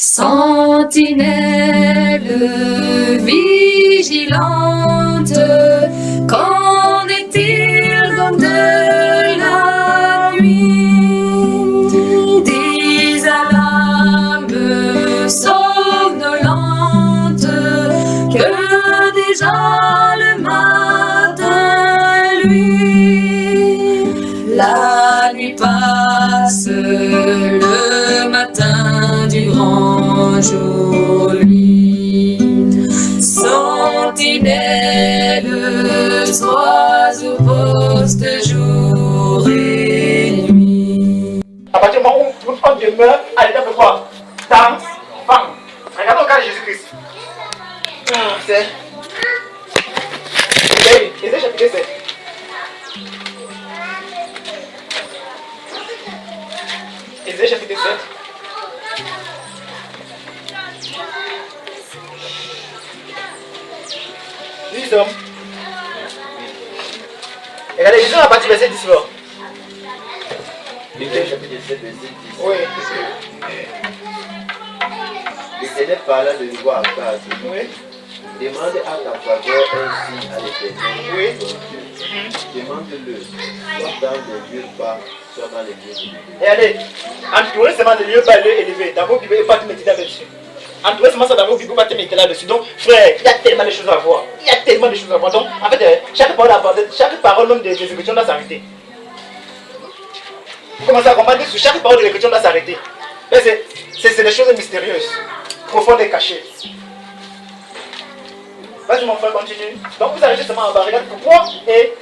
Sentinelle vigilante, qu'en est-il donc de la nuit? Des alarmes somnolentes que déjà le matin lui. La nuit passe, le matin du grand jour lui. Sentinelle, sois au poste jour et nuit. À partir du moment où on demeure à l'état de quoi? D'enfant. Regardons le cas de Jésus-Christ. C'est Ésaïe chapitre 7. Ésaïe chapitre 7. Nous sommes. Regardez, lisons la partie verset 10 là. Ésaïe chapitre 7, verset 10. Oui. L'Éternel parla de nouveau à Akaz. Oui. Demande à ta faveur un signe à l'Éternel. Oui. Ton Dieu. Demande-le, soit dans les lieux bas, soit dans les lieux élevés. Regardez, entourez seulement les lieux bas, les lieux élevés. Dans vos Bibles, il ne faut pas te mettre là-dessus. Entourez seulement ça dans vos Bibles, il ne faut pas te mettre là-dessus. Donc, frère, il y a tellement de choses à voir. Il y a tellement de choses à voir. Donc, en fait, chaque parole même des Écritures doit s'arrêter. Vous commencez à comprendre que sur chaque parole de l'Écriture doit s'arrêter. C'est des choses mystérieuses, profondes et cachées. Vas-y mon frère, continue. Donc vous arrêtez seulement en bas. Regarde pourquoi et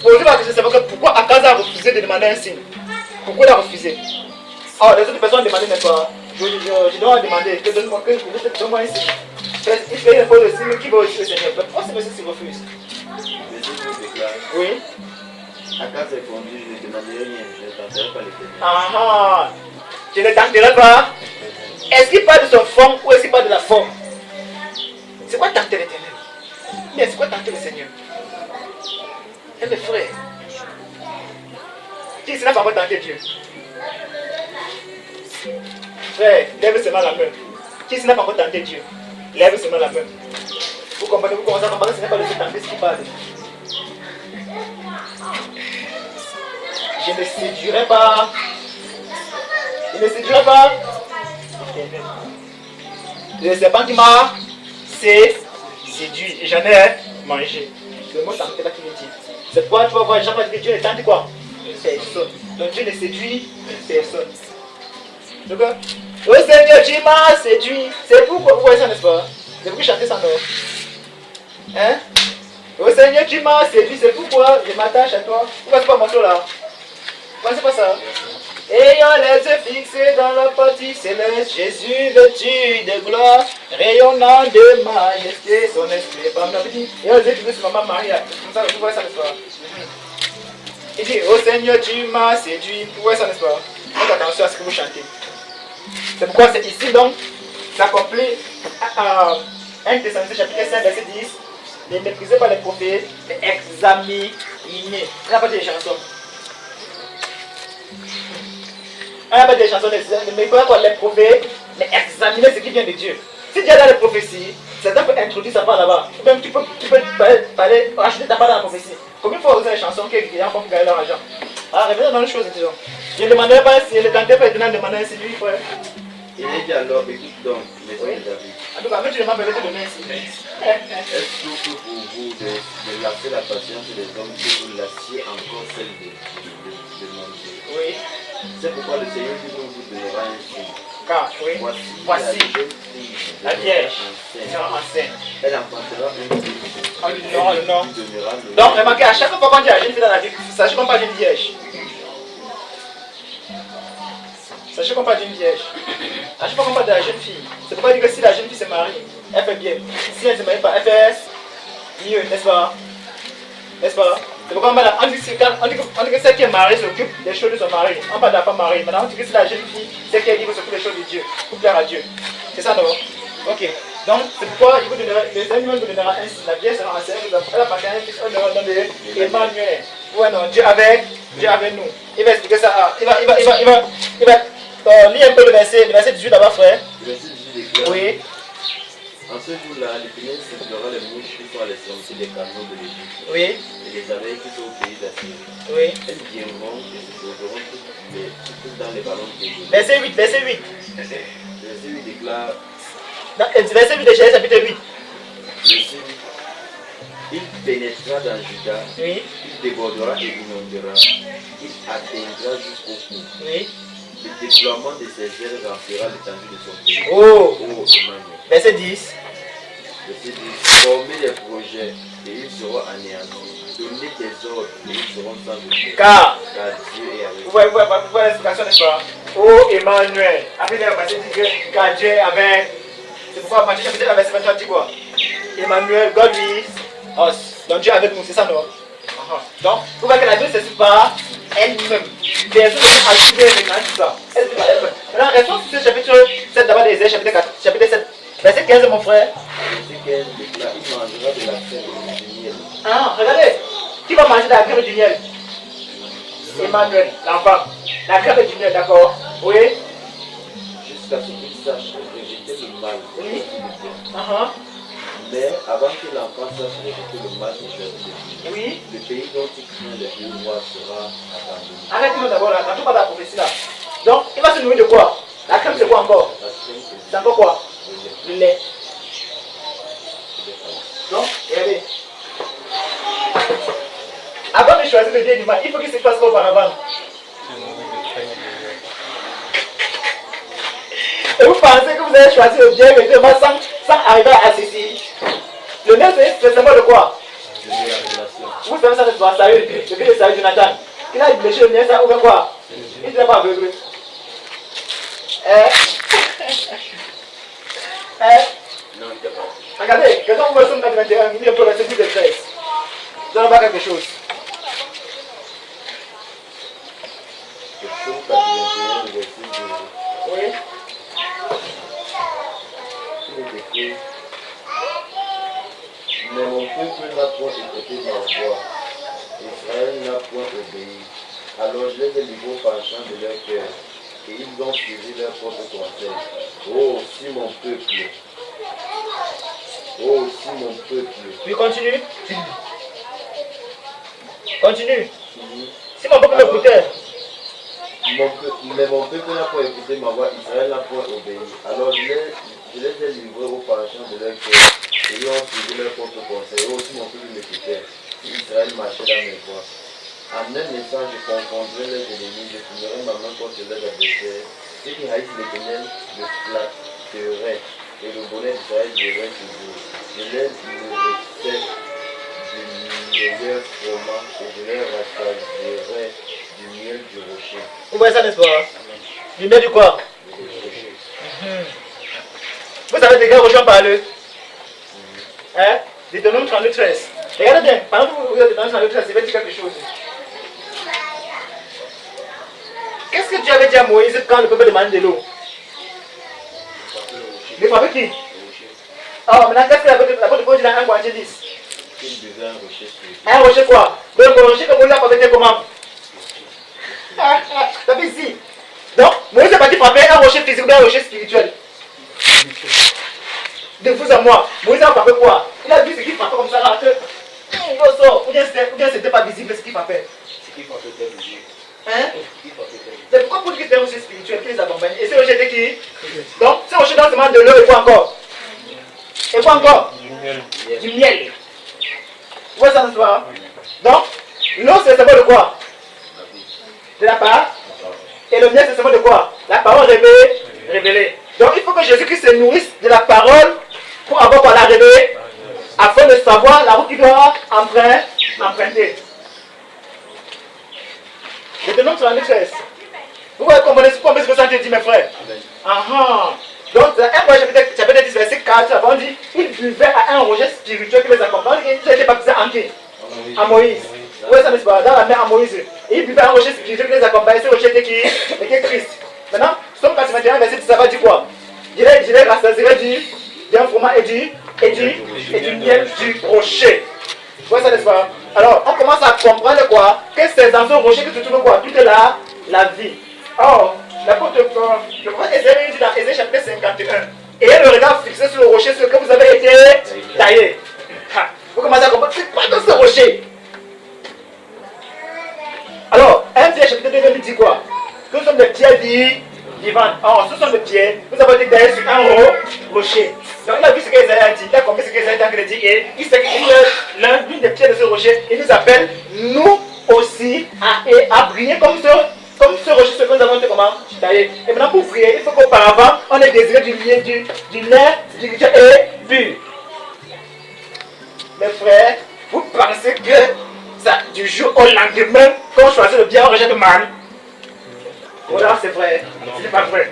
posez la question, c'est pourquoi Akaz a refusé de demander un signe. Pourquoi il a refusé? Alors les autres personnes ont demandé, n'est-ce pas? Je dois demander que donne-moi un signe. Il fait une fois le signe qui va aussi le Seigneur. Pourquoi ce monsieur s'y refuse? Verset 12 déclare. Oui. Akaz répondit, je ne demanderai rien, je ne tenterai pas l'Éternel. Ah, je ne tenterai pas. Est-ce qu'il parle de son forme ou est-ce qu'il parle de la forme? C'est quoi tenter l'Éternel? Mais c'est quoi tenter le Seigneur? Eh mes frères, qui ici n'a pas encore tenté Dieu? Frère, lève seulement la main. Qui ici n'a pas encore tenté Dieu? Lève seulement la main. Vous comprenez, vous commencez à comprendre que ce n'est pas de se tenter ce qui parle. Je ne séduirai pas. Je ne séduirai pas. Le serpent qui m'a séduit et j'en ai mangé. Le mot tenter là qui me dit. C'est quoi tu vas voir, Jean va dire que Dieu ne tente quoi? Personne. Donc Dieu ne séduit personne. Donc, oh Seigneur, tu m'as séduit. C'est pourquoi vous voyez ça, n'est-ce pas? C'est pour que chanter ça, non? Hein? Oh Seigneur, tu m'as séduit. C'est pourquoi je m'attache à toi. Vous voyez pas mon morceau là? Vous voyez pas ça? Ayant les yeux fixés dans la partie céleste, Jésus vêtu de gloire, rayonnant de majesté, son esprit par ma vie. Et on dit que c'est maman Maria. Comme ça, vous voyez ça, n'est-ce pas? Il dit, oh Seigneur, tu m'as séduit. Vous voyez ça, n'est-ce pas? Faites attention à ce que vous chantez. C'est pourquoi c'est ici donc, s'accomplit 1 Thessaloniciens chapitre 5, verset 10. Ne méprisez pas les prophètes, mais examinez. Il n'y a pas de chansons. Il n'y a pas de chansons, ne méprisez pas les prophètes, mais examinez ce qui vient de Dieu. Si Dieu a dans les prophéties, certains peuvent introduire sa part là-bas. Ou même tu peux parler, acheter ta part dans la prophétie. Combien de fois vous avez des chansons qui ont gagné leur argent? Ah, revenons dans les choses, disons. Je ne demanderai pas si je ne tentais pas étonnant de demander un signe, lui, frère. Il est dit alors, écoute donc, maison de David. En tout cas, même tu ne m'as pas de donner un signe. Est-ce tout pour vous de lasser la patience des hommes que vous lassiez encore celle de mon Dieu? Oui. C'est pourquoi le Seigneur dit vous donnera un signe. Car, oui. Voici la Vierge sera enceinte. Elle enfantera un fils. On lui donnera le nom. Donc, remarquez, à chaque fois qu'on dit à la jeune fille dans la Bible, sachez qu'on parle d'une vierge. Sachez qu'on parle d'une vierge. À chaque fois qu'on parle de la jeune fille, c'est pourquoi dire que si la jeune fille se marie, elle fait bien. Si elle ne se marie pas, elle fait mieux, n'est-ce pas? N'est-ce pas? C'est pourquoi on dit que celle qui est mariée s'occupe des choses de son mari. On parle de la femme mariée. Maintenant, on dit que c'est la jeune fille, celle qui est libre s'occupe des choses de Dieu, pour plaire à Dieu. C'est ça, non? Ok. Donc, c'est pourquoi il vous donnera, les animaux vous donnera un signe. La vierge sera enceinte, elle appartient à un fils, on leur donne Emmanuel. Ouais, non, Dieu avec nous. Il va expliquer ça. Il va Lis un peu le verset 18 d'abord, frère. Le verset 18 déclare. Oui. En ce jour-là, l'Éternel sifflera les mouches qui sont à l'extrémité des canaux de l'Égypte. Oui. Et les abeilles qui sont au pays d'Assyrie. Oui. Elles viendront et se poseront toutes dans les ballons de l'Égypte. Verset 8, verset 8. Le verset 8 déclare. Verset 8 de Genèse chapitre 8. Verset 8. Il pénétrera dans Juda. Oui. Il débordera et inondera. Il atteindra jusqu'au cou. Oui. Le déploiement de ses ailes remplira l'étendue de son pays. Oh. Emmanuel. Verset 10. Verset 10. Former des projets et ils seront anéantis. Donner des ordres et ils seront sans objet. Car Dieu est avec vous voyez l'explication, n'est-ce pas? Oh Emmanuel. Après, il a passé dit que car Dieu est avec. C'est pourquoi Matthieu chapitre 1 verset 23 dit quoi? Emmanuel, God is us. Donc Dieu est avec nous, c'est ça, non? Donc, vous voyez que la Bible ne s'explique pas elle-même. Bien sûr, elle a ajouté tout ça. Elle dit pas elle-même. Maintenant, restons sur ce chapitre 7 d'abord des chapitre 4, chapitre 7, verset 15, mon frère. Verset 15 déclare, il mangera de la crème et du miel. Ah, regardez. Qui va manger de la crème et du miel? Emmanuel, l'enfant. La crème et du miel, d'accord? Oui. Jusqu'à ce qu'il sache rejeter le mal. Oui. Mais avant que l'enfant sache rejeter le mal et choisir le bien, Oui. le pays dont il craint les deux rois sera abandonné. Arrêtez-nous d'abord là, n'entrons pas dans la prophétie là. Donc, il va se nourrir de quoi? La crème, c'est quoi encore? La crème et C'est encore quoi? le lait. Le lait. Le lait. Donc, regardez. Avant de choisir le bien et du mal, il faut qu'il se fasse quoi auparavant? Et vous pensez que vous allez choisir le bien et le mal sans arriver à ceci? Le lait, c'est le symbole de quoi? De la révélation. Vous savez ça, c'est pas sérieux. Le fils de Saül Jonathan. Il a léché le miel, ça ouvre quoi? Il ne s'est pas aveuglé. Non, il n'est pas. Regardez, quand on voit Somme 21, il peut rester plus de 13. Nous allons voir quelque chose. Le psaume 81, le verset 2. Oui. Il est écrit. Mais mon peuple n'a point écouté ma voix. Israël n'a point obéi. Alors je les ai livrés au penchant de leur cœur. Et ils ont suivi leur propre conseil. Oh, si mon peuple. Oh, si mon peuple. Oui, continue. Continue. Mhm. Si mon peuple m'écoutait. Mais mon peuple n'a pas écouté ma voix, Israël n'a point obéi. Alors je les ai livrés au penchant de leur cœur. Et ils ont suivi leur propre conseil. Oh, si mon peuple m'écoutait, si Israël marchait dans mes voies. En un instant, je confondrai les ennemis, je tournerai ma main contre leurs adversaires. Ceux qui haïssent l'Éternel le flatteraient, et le bonheur d'Israël durerait toujours. Je les nourrissais du meilleur froment, et je les rassasierai du miel du rocher. Vous voyez ça, n'est-ce pas? Du miel du quoi? Du rocher. Vous savez de quel rocher on parle? Hein? Deutéronome 32, 13. Regardez bien, pendant que vous regardez Deutéronome 32, 13, il va dire quelque chose. Qu'est-ce que Dieu avait dit à Moïse quand le peuple demandait de l'eau? Il frappait qui? Oh, maintenant, qu'est-ce que la Bible dit dans 1 Corinthiens 10? Il devait un rocher spirituel. Un rocher quoi? Donc, le rocher que Moïse a frappé comment? T'as vu ici? Donc, Moïse est parti frapper un rocher physique ou un rocher spirituel. De vous à moi, Moïse a frappé quoi? Il a vu ce qu'il frappait comme ça là, que ou bien c'était pas visible ce qu'il frappait. Ce qui frappait était visible. Hein? Ce qui frappait était visible. C'est pourquoi pour dire que c'était un rocher spirituel qui les accompagne. Et ce rocher était qui? Donc, ce rocher dans ce monde de l'eau et quoi encore? Et quoi encore? Du miel. Vous voyez ça, n'est-ce pas? Donc, l'eau c'est le symbole de quoi? De la part. Et le miel c'est le symbole de quoi? La parole révélée. Donc, il faut que Jésus-Christ se nourrisse de la parole pour avoir quoi la révéler, afin de savoir la route qu'il doit emprunter. Deutéronome 32, 13. Vous voyez combien ce que ça dit, mes frères? Donc, dans 1 Corinthiens chapitre 10, verset 4, on dit il buvait à un rocher spirituel qui les accompagne. Il était baptisé en qui? À Moïse. Vous voyez ça, n'est-ce pas? Dans la mer à Moïse. Et il buvait à un rocher spirituel qui les accompagne. Ce rocher était qui? Était Christ. Maintenant, Somme 81, verset 10, ça va dire quoi? Je les rassasierai d'un froment et du miel du rocher. Vous voyez ça, n'est-ce pas? Alors, on commence à comprendre quoi? Que ces enfants rochers que tu trouves quoi? Toute la vie. Or, L'apôtre Ésaïe dit dans Ésaïe chapitre 51. Et le regard fixé sur le rocher sur lequel vous avez été taillé. Vous commencez à comprendre, c'est pas dans ce rocher. Alors, 1 Pierre chapitre 2 nous dit quoi? Que nous sommes des pierres vivantes. Or, ce sont des pierres, nous avons été taillés sur un rocher. Donc, il a vu ce qu'Ésaïe a dit, il a compris ce qu'Ésaïe a dit, et il sait que l'une des pierres de ce rocher, il nous appelle, nous aussi, à briller comme ce rocher, ce que nous avons été comment taillé. Et maintenant, pour prier, il faut qu'auparavant, on ait désiré du nerf spirituel et pur. Mes frères, vous pensez que ça, du jour au lendemain, quand on choisit le bien, on rejette le mal? Voilà, c'est vrai. Ce n'est pas vrai.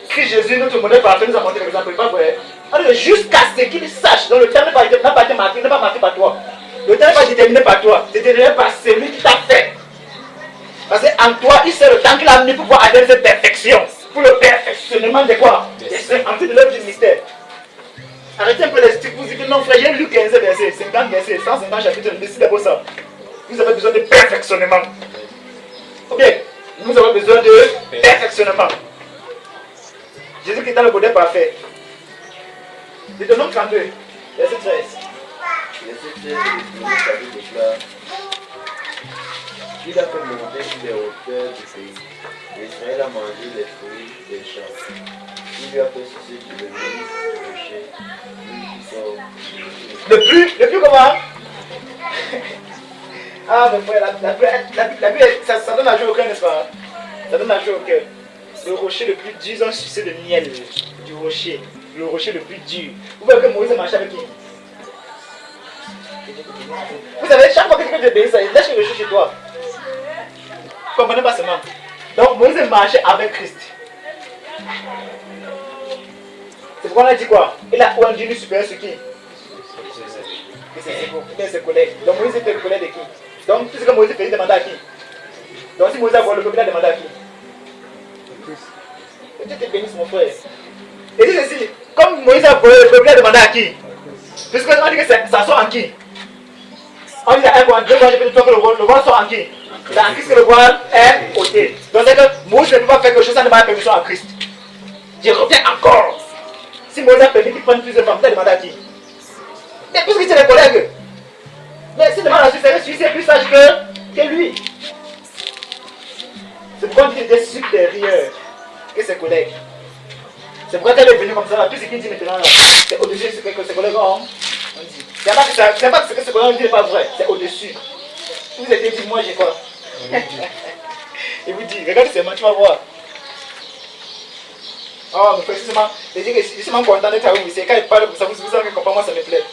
Christ Jésus, notre modèle parfait, nous a montré l'exemple. Ce n'est pas vrai. Alors, jusqu'à ce qu'il sache, donc le temps n'a pas été marqué, n'est pas marqué par toi. Le temps n'est pas déterminé par toi, c'est déterminé par celui qui t'a fait. Parce qu'en toi, il sait le temps qu'il a mis pour pouvoir atteindre cette perfection. Pour le perfectionnement de quoi? En fait, de l'œuvre du mystère. Arrêtez un peu les sticks, vous dites que non frère, j'ai lu 15 versets, 50 versets, 150 chapitres, décidez d'abord ça. Vous avez besoin de perfectionnement. Ou bien, nous avons besoin de perfectionnement. Jésus qui est dans le modèle parfait. Deutéronome 32, verset 13. Verset 13, le chapitre déclare: il a fait monter sur les hauteurs du pays. Israël a mangé les fruits des champs. Il lui a fait sucer du levain du rocher. Le plus comment? Ah, mais frère, la Bible, ça donne la joie au cœur, n'est-ce pas? Ça donne la joie au cœur. Le rocher le plus dur, ils ont sucé le miel du rocher. Le rocher le plus dur. Vous voyez que Moïse a marché avec qui? Vous savez, chaque fois que quelqu'un te bénit, ça lâche le rocher chez toi. Vous comprenez pas seulement. Donc Moïse marchait avec Christ. C'est pourquoi on a dit quoi? Il a un dieu supérieur sur qui? C'est ses collègues. Donc Moïse était le collègue de qui? Donc tout ce que Moïse fait, il demandait à qui? Donc si Moïse a volé le peuple, il a demandé à qui? Que Dieu te bénisse mon frère. Et dit ceci, comme Moïse a volé le peuple, il a demandé à qui? Puisque on dit que ça sort en qui? On dit à 1 2 je peux dire que le voile sort en qui? C'est en Christ que le voile est ôté. Donc c'est que Moïse ne peut pas faire quelque chose sans demander la permission à Christ. Je reviens encore. Si Moïse a permis qu'il prenne plusieurs femmes, il a demandé à qui? Et puisque c'est les collègues. Mais s'il demande à celui-ci, c'est plus sage que lui. C'est pourquoi on dit qu'il était supérieur que ses collègues. C'est pourquoi elle est venue comme ça, là. Tout ce qu'il dit maintenant, c'est au-dessus de ce que ses collègues ont dit. C'est pas que ce que ses collègues ont dit n'est pas vrai, c'est au-dessus. Vous avez dit, moi j'ai quoi? Il vous dit, regarde ces mains, tu vas voir. Oh, mais précisément, je dis que je suis vraiment content d'être avec vous. C'est quand il parle comme ça, vous savez que moi ça me plaît.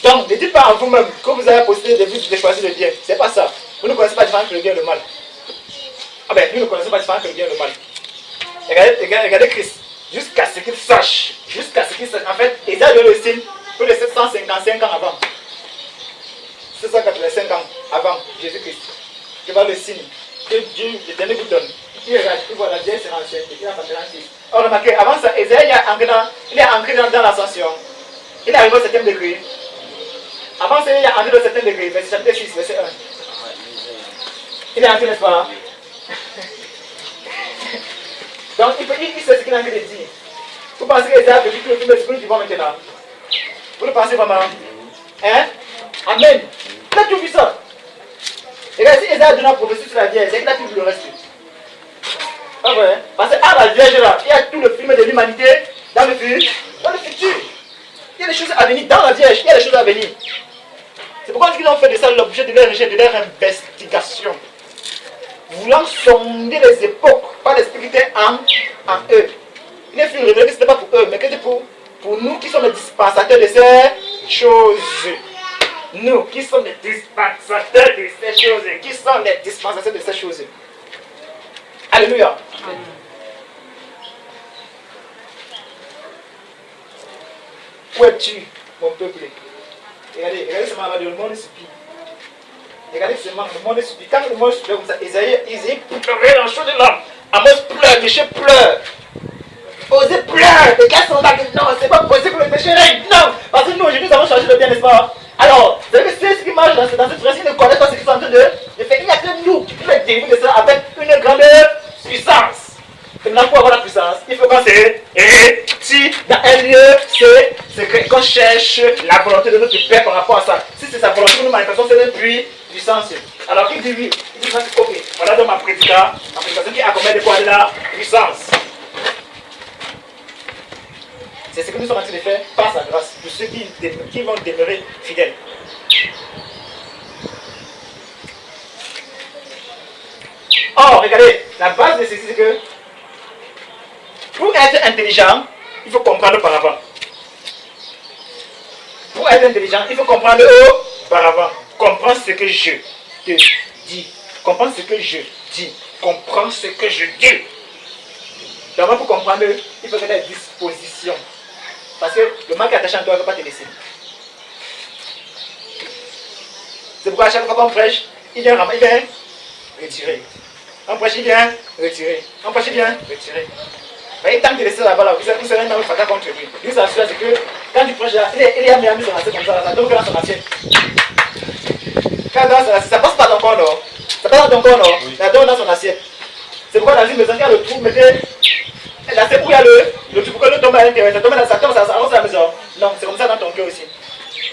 Donc, ne dites pas en vous-même que vous avez possédé des vues de choisir le bien. C'est pas ça. Vous ne connaissez pas différent que le bien et le mal. Ah ben, nous ne connaissons pas différent que le bien et le mal. Regardez Christ. Jusqu'à ce qu'il sache. Jusqu'à ce qu'il sache. En fait, il a donné le signe pour les 755 ans avant. 785 ans avant Jésus-Christ. Il va le signe que Dieu, le dernier vous donne. Il regarde, il voit la vieille c'est l'ancienneté. Il a 36. Alors, remarquez, avant ça, Ésaïe il est entré dans l'ascension. Il est arrivé au 7e degré. Avant ça, il est entré au 7e degré. Verset chapitre 6, verset 1. Il est entré, n'est-ce pas? Donc, il sait ce qu'il a envie de dire. Vous pensez qu'Ésaïe a vécu le film de ce que nous vivons maintenant? Vous le pensez vraiment? Hein? Amen. Il a tout vu ça. Et regarde, si Ésaïe a donné la prophétie sur la Vierge, c'est qu'il a tout vu le reste. Pas vrai? Parce qu'à la Vierge là, il y a tout le film de l'humanité dans le futur. Il y a des choses à venir dans la Vierge, il y a des choses à venir. C'est pourquoi ils ont fait de ça l'objet de leur investigation. Voulant sonder les époques par l'esprit en eux. Il est fait révéler que ce n'est pas pour eux, mais que c'est pour nous qui sommes les dispensateurs de ces choses. Nous qui sommes les dispensateurs de ces choses. Qui sont les dispensateurs de ces choses. Alléluia. Où es-tu, mon peuple? Regardez seulement, le monde supplie. Regardez seulement, le monde supplie. Quand le monde supplie comme ça, Isaïe pleurait dans le chaud de l'homme. Amos pleure, Michel pleure. Osez pleure. Les gars sont là, non, c'est pas possible que le péché règne. Non, parce que nous aujourd'hui nous avons changé de bien, n'est-ce pas? Alors, vous savez que ceux qui marchent dans cette phrase, ils ne connaissent pas ce qu'ils sont en train de faire. Il n'y a que nous qui pouvons et il faut descendre avec une grande puissance. Maintenant, pour avoir la puissance, il faut qu'on si dans un lieu, c'est qu'on cherche la volonté de notre Père par rapport à ça. Si c'est sa volonté que nous manifestons, c'est une puissance. Alors qu'il dit oui, il dit ok, voilà donc ma prédication qui accompagne de quoi de la puissance. C'est ce que nous sommes en train de faire par sa grâce, pour ceux qui vont demeurer fidèles. Or, regardez, la base de ceci, c'est que pour être intelligent, il faut comprendre auparavant. Pour être intelligent, il faut comprendre auparavant. Comprends ce que je te dis. Comprends ce que je dis. Comprends ce que je dis. D'abord, pour comprendre, il faut que tu aies disposition. Parce que le mal qui est attaché à toi ne va pas te laisser. C'est pourquoi à chaque fois qu'on prêche, il vient retirer. On prêche, il vient retirer. On prêche, il vient retirer. Mais tant qu'il est là-bas, là, vous serez même fatal contre lui. Lui, ça c'est que quand tu prêches là, il a mis son assiette comme ça, ça tombe dans son assiette. Quand ça passe pas dans ton corps, non? Ça passe dans ton corps, non? Ça tombe dans son assiette. C'est pourquoi dans une maison, il y a le trou, mettez l'assiette où il y a le trou pour que l'eau tombe à l'intérieur. Ça tombe ça avance à la maison. Non, c'est comme ça dans ton cœur aussi.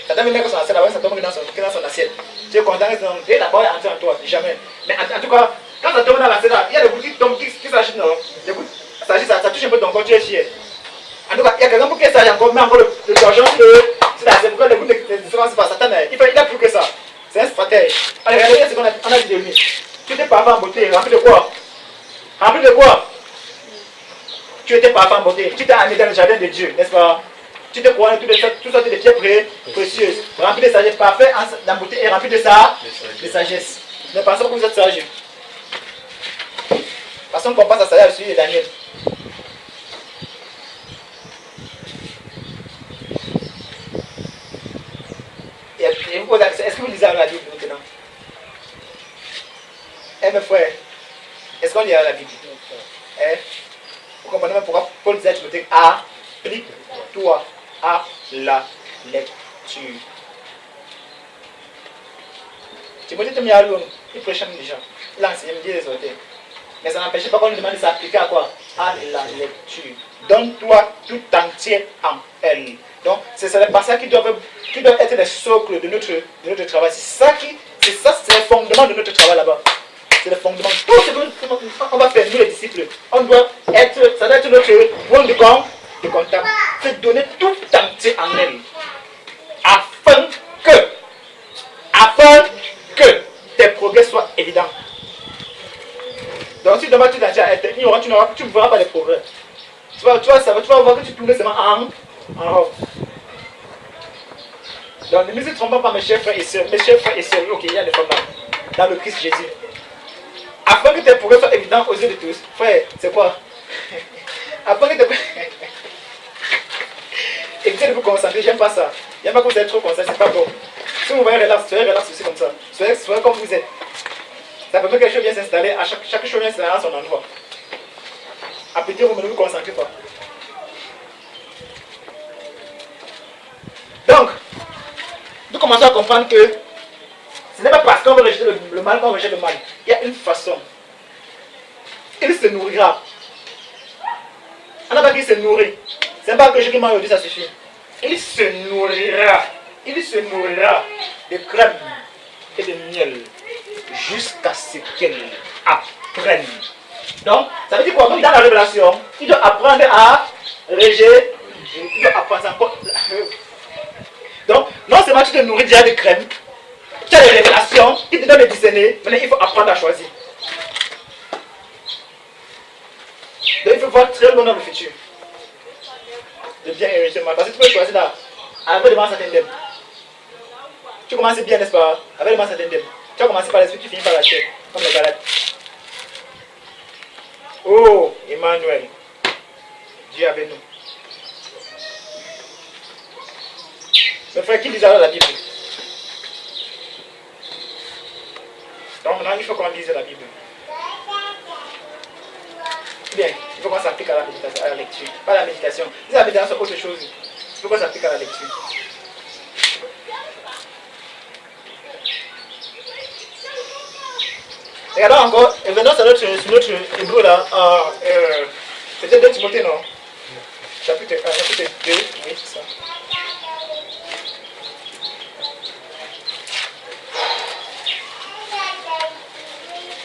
Ça tombe dans son assiette, là-bas, ça tombe dans son assiette. Tu es content, et d'abord, il est entré en toi, jamais. Mais en tout cas, quand ça tombe dans l'assiette, il y a des bouts qui tombent, qui s'agitent, non? Les bouts. Ça touche un peu ton corps, tu es fier. En tout cas, il y a quelqu'un pour qui ça encore, mais encore le gorgeon, c'est pourquoi le goût ne se passe pas. Satan, il a plus que ça. C'est un stratège. Allez, regardez ce qu'on a dit de lui. Tu étais parfait en beauté, rempli de quoi? Rempli de quoi? Tu étais parfait en beauté. Tu t'es amené dans le jardin de Dieu, n'est-ce pas? Tu te crois tout ça, des pierres précieuses, rempli de sagesse, parfait en beauté et rempli de sagesse. Ne pensez pas que vous êtes sage. Parce qu'on compare sa sagesse à celui de Daniel. Et vous posez la question, est-ce que vous lisez la Bible maintenant? Mes frères, est-ce qu'on lit la Bible? Vous comprenez même pourquoi Paul disait à Timothée, applique-toi à la lecture. Timothée était mis à l'homme, il prêchait même déjà, il a enseigné, il dit les autres. Mais ça n'empêchait pas qu'on lui demande de s'appliquer à quoi? À la lecture. Donne-toi tout entier en elle. Donc, c'est les passages qui doivent être les socles de notre travail. C'est le fondement de notre travail là-bas. C'est le fondement. Tout ce qu'on va faire, nous les disciples, ça doit être notre point de contact. C'est donner tout entier en elle. Afin que tes progrès soient évidents. Donc si demain tu t'attires à être ignorant, tu ne verras pas les progrès. Tu vas voir que tu tournes seulement en rond. Donc ne me trompez pas mes chers frères et sœurs, ok, il y a des femmes là, dans le Christ Jésus. Afin que tes progrès soient évidents aux yeux de tous. Frère, c'est quoi? Afin que tes évitez de vous concentrer, j'aime pas ça. J'aime pas que vous êtes trop concentré, c'est pas bon. Si vous voyez relax, soyez relax aussi comme ça. Soyez comme vous êtes. Ça permet que les choses viennent s'installer, chaque chose vient s'installer à son endroit. À petit, vous ne vous concentrez pas. Donc, nous commençons à comprendre que ce n'est pas parce qu'on veut rejeter le mal qu'on rejette le mal. Il y a une façon. Il se nourrira. On n'a pas dit se nourrir. C'est pas que je dis mal aujourd'hui, ça suffit. Il se nourrira. Il se nourrira de crème et de miel jusqu'à ce qu'elle apprenne. Donc, ça veut dire quoi? Comme dans la révélation, il doit apprendre à rejeter. Il doit apprendre encore. Donc, non seulement tu te nourris déjà de crème, tu as des révélations qui te donnent de discerner, mais il faut apprendre à choisir. Donc, il faut voir très loin dans le futur. De bien et de mal. Parce que tu peux choisir là, avec le mal s'attendre. Tu commences bien, n'est-ce pas? Avec le mal s'attendre. Tu vas commencer par l'esprit, tu finis par la chair, comme les Galates. Oh, Emmanuel, Dieu avec nous. Mes frères, qui lisent alors la Bible? Donc maintenant, il faut qu'on lise la Bible. Bien, il faut qu'on s'applique à la lecture, pas à la méditation. Si la méditation c'est autre chose, il faut qu'on s'applique à la lecture. Regardons encore, et venons sur notre hébreu là. C'était 2 Timothée, non? Chapitre 2, oui, c'est ça.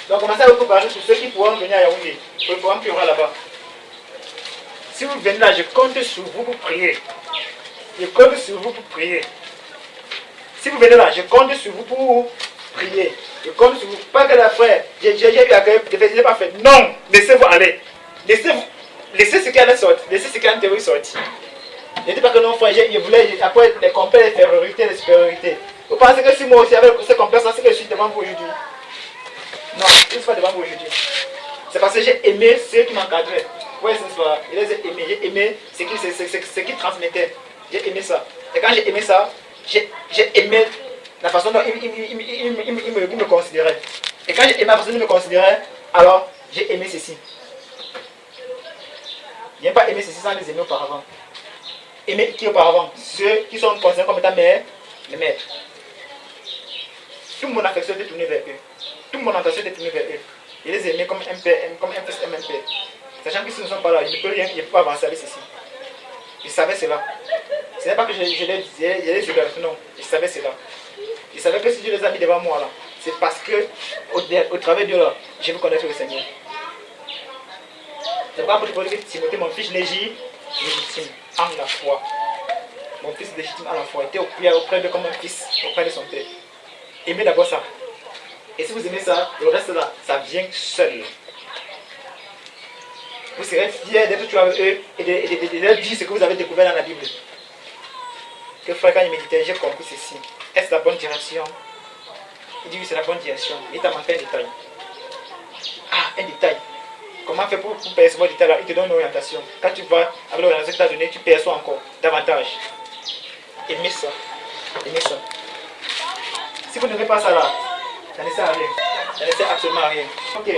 Donc, commencez à vous préparer pour ceux qui pourront venir à Yaoundé, pour le programme qu'il y aura là-bas. Si vous venez là, je compte sur vous pour prier. Je compte sur vous pour prier. Si vous venez là, je compte sur vous pour prier. Je compte sur vous. Pas que la frère, j'ai eu à cœur, je n'ai pas fait. Non, laissez-vous aller. Laissez ce qui allait sortir. Laissez ce qui a théorie sortir. Je ne dis pas que non, frère, je voulais après les complexes, les infériorités, les supériorités. Vous pensez que si moi aussi avec ce complexe, c'est que je suis devant vous aujourd'hui? Non, je ne suis pas devant vous aujourd'hui. C'est parce que j'ai aimé ceux qui m'encadraient. Oui, c'est ça. Je les ai aimés. J'ai aimé ce qu'ils transmettaient. J'ai aimé ça. Et quand j'ai aimé ça, j'ai aimé la façon dont ils me considéraient. Et quand j'ai aimé la façon dont ils me considéraient, alors j'ai aimé ceci. Je n'ai pas aimé ceci sans les aimer auparavant. Aimer qui auparavant? Ceux qui sont considérés comme étant mes maîtres. Toute mon affection était tournée vers eux. Toute mon attention était tournée vers eux. Je les aimais comme un père, comme un fils aime un père. Sachant qu'ils ne sont pas là, je ne peux rien, je ne peux pas avancer avec ceci. Je savais cela. Ce n'est pas que je les idolâtrais, non. Je savais cela. Je savais que si Dieu les a mis devant moi là, c'est parce que au travers de là, je veux connaître le Seigneur. C'est pas pour te dire que Timothée, mon fils légitime en la foi. Mon fils légitime en la foi était auprès de comme un fils, auprès de son père. Aimez d'abord ça. Et si vous aimez ça, le reste là, ça vient seul. Vous serez fiers d'être toujours avec eux et de leur dire ce que vous avez découvert dans la Bible. Que frère, quand il méditait, j'ai compris ceci. Est-ce la bonne direction? Il dit oui, c'est la bonne direction. Il t'a manqué un détail. Ah, un détail. Comment faire pour percevoir le détail là? Il te donne une orientation. Quand tu vas avec l'orientation que tu as donnée, tu perçois encore davantage. Aimez ça. Aimez ça. Si vous n'aimez pas ça là, ça ne sert à rien. Ça ne sert absolument à rien. Ok.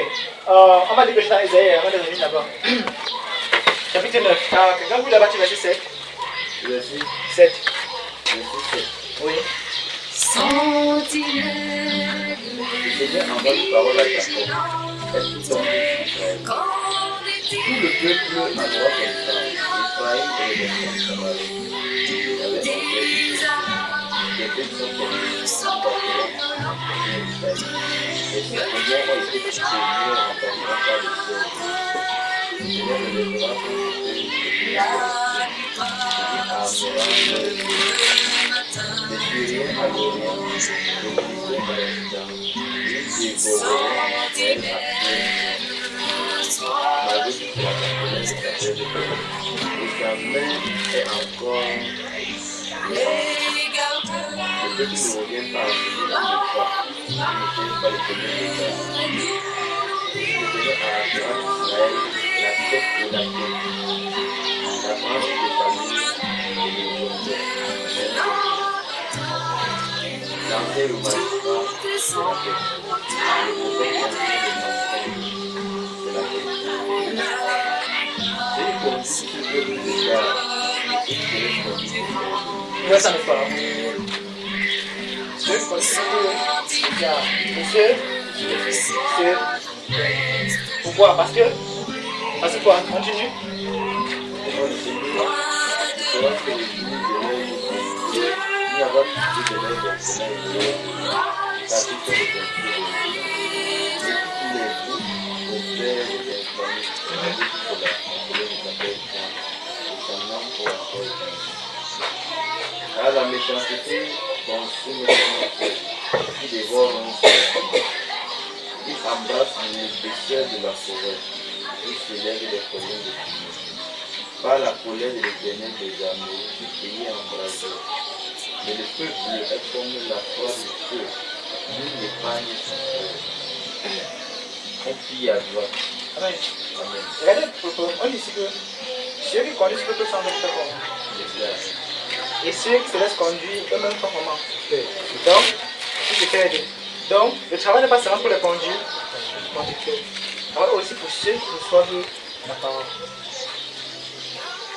On va dire que je suis dans Isaïe, on va donner là-bas. Chapitre 9. Quand vous là-bas, tu verset 7. Verset 7. 7. Oui. Sentinelle, Le Seigneur envoie une parole à Jacob. Elle tout tombe sur Israël. Tout le peuple a droit comme ça. Israël et les nations de Samarie. Il y avait en fait des peuples sont tombés sur le Israël. Et ces combien ont été tués en passant par le ciel. Le Seigneur ne les verra pas les tueriez à l'Orient, les briserez à l'Occident, ils dévoreront Israël à pied. Malgré toute la colère de sa paix de peuple, et sa main est encore le peuple ne revient pas à celui qui ne croit, qui ne fait pas le premier décret. Le Seigneur arrachera d'Israël la tête et la queue, la branche des familles et les objets. Lancer le magistrat de la tête, le prophète lancer le magistrat de la tête. Et il conduit ce peuple de Gad, et il se laisse conduire. Ouais, ça ne pas. Ceux qui c'est pourquoi? Parce que quoi? Continue. On ne sait pas. Tu sauras que les jours de l'œil il n'y a pas de l'œil dans le soleil de l'œil, car tout est le contrôle de l'œil. Et tous les jours, au père des islamistes, avec cela, appelé ne s'appelle point, et son nom pour encore éternel. Car la méchanceté consume son cœur, qui dévore un seul. Il embrasse l'épaisseur de la forêt, il s'élève des collines de fumée. Par la colère de l'Éternel des armées, le pays est embrasé. Mais le peuple est comme la croix du feu, nul n'épargne son frère. On plie à droite. Amen. Amen. Regardez, on dit ici que ceux qui conduisent le peuple sont des comment? Les frères. Et ceux qui se laissent conduire eux-mêmes sont comment? Donc, si c'est fait. Donc, le travail n'est pas seulement pour les conduire, mais aussi pour ceux qui reçoivent la parole.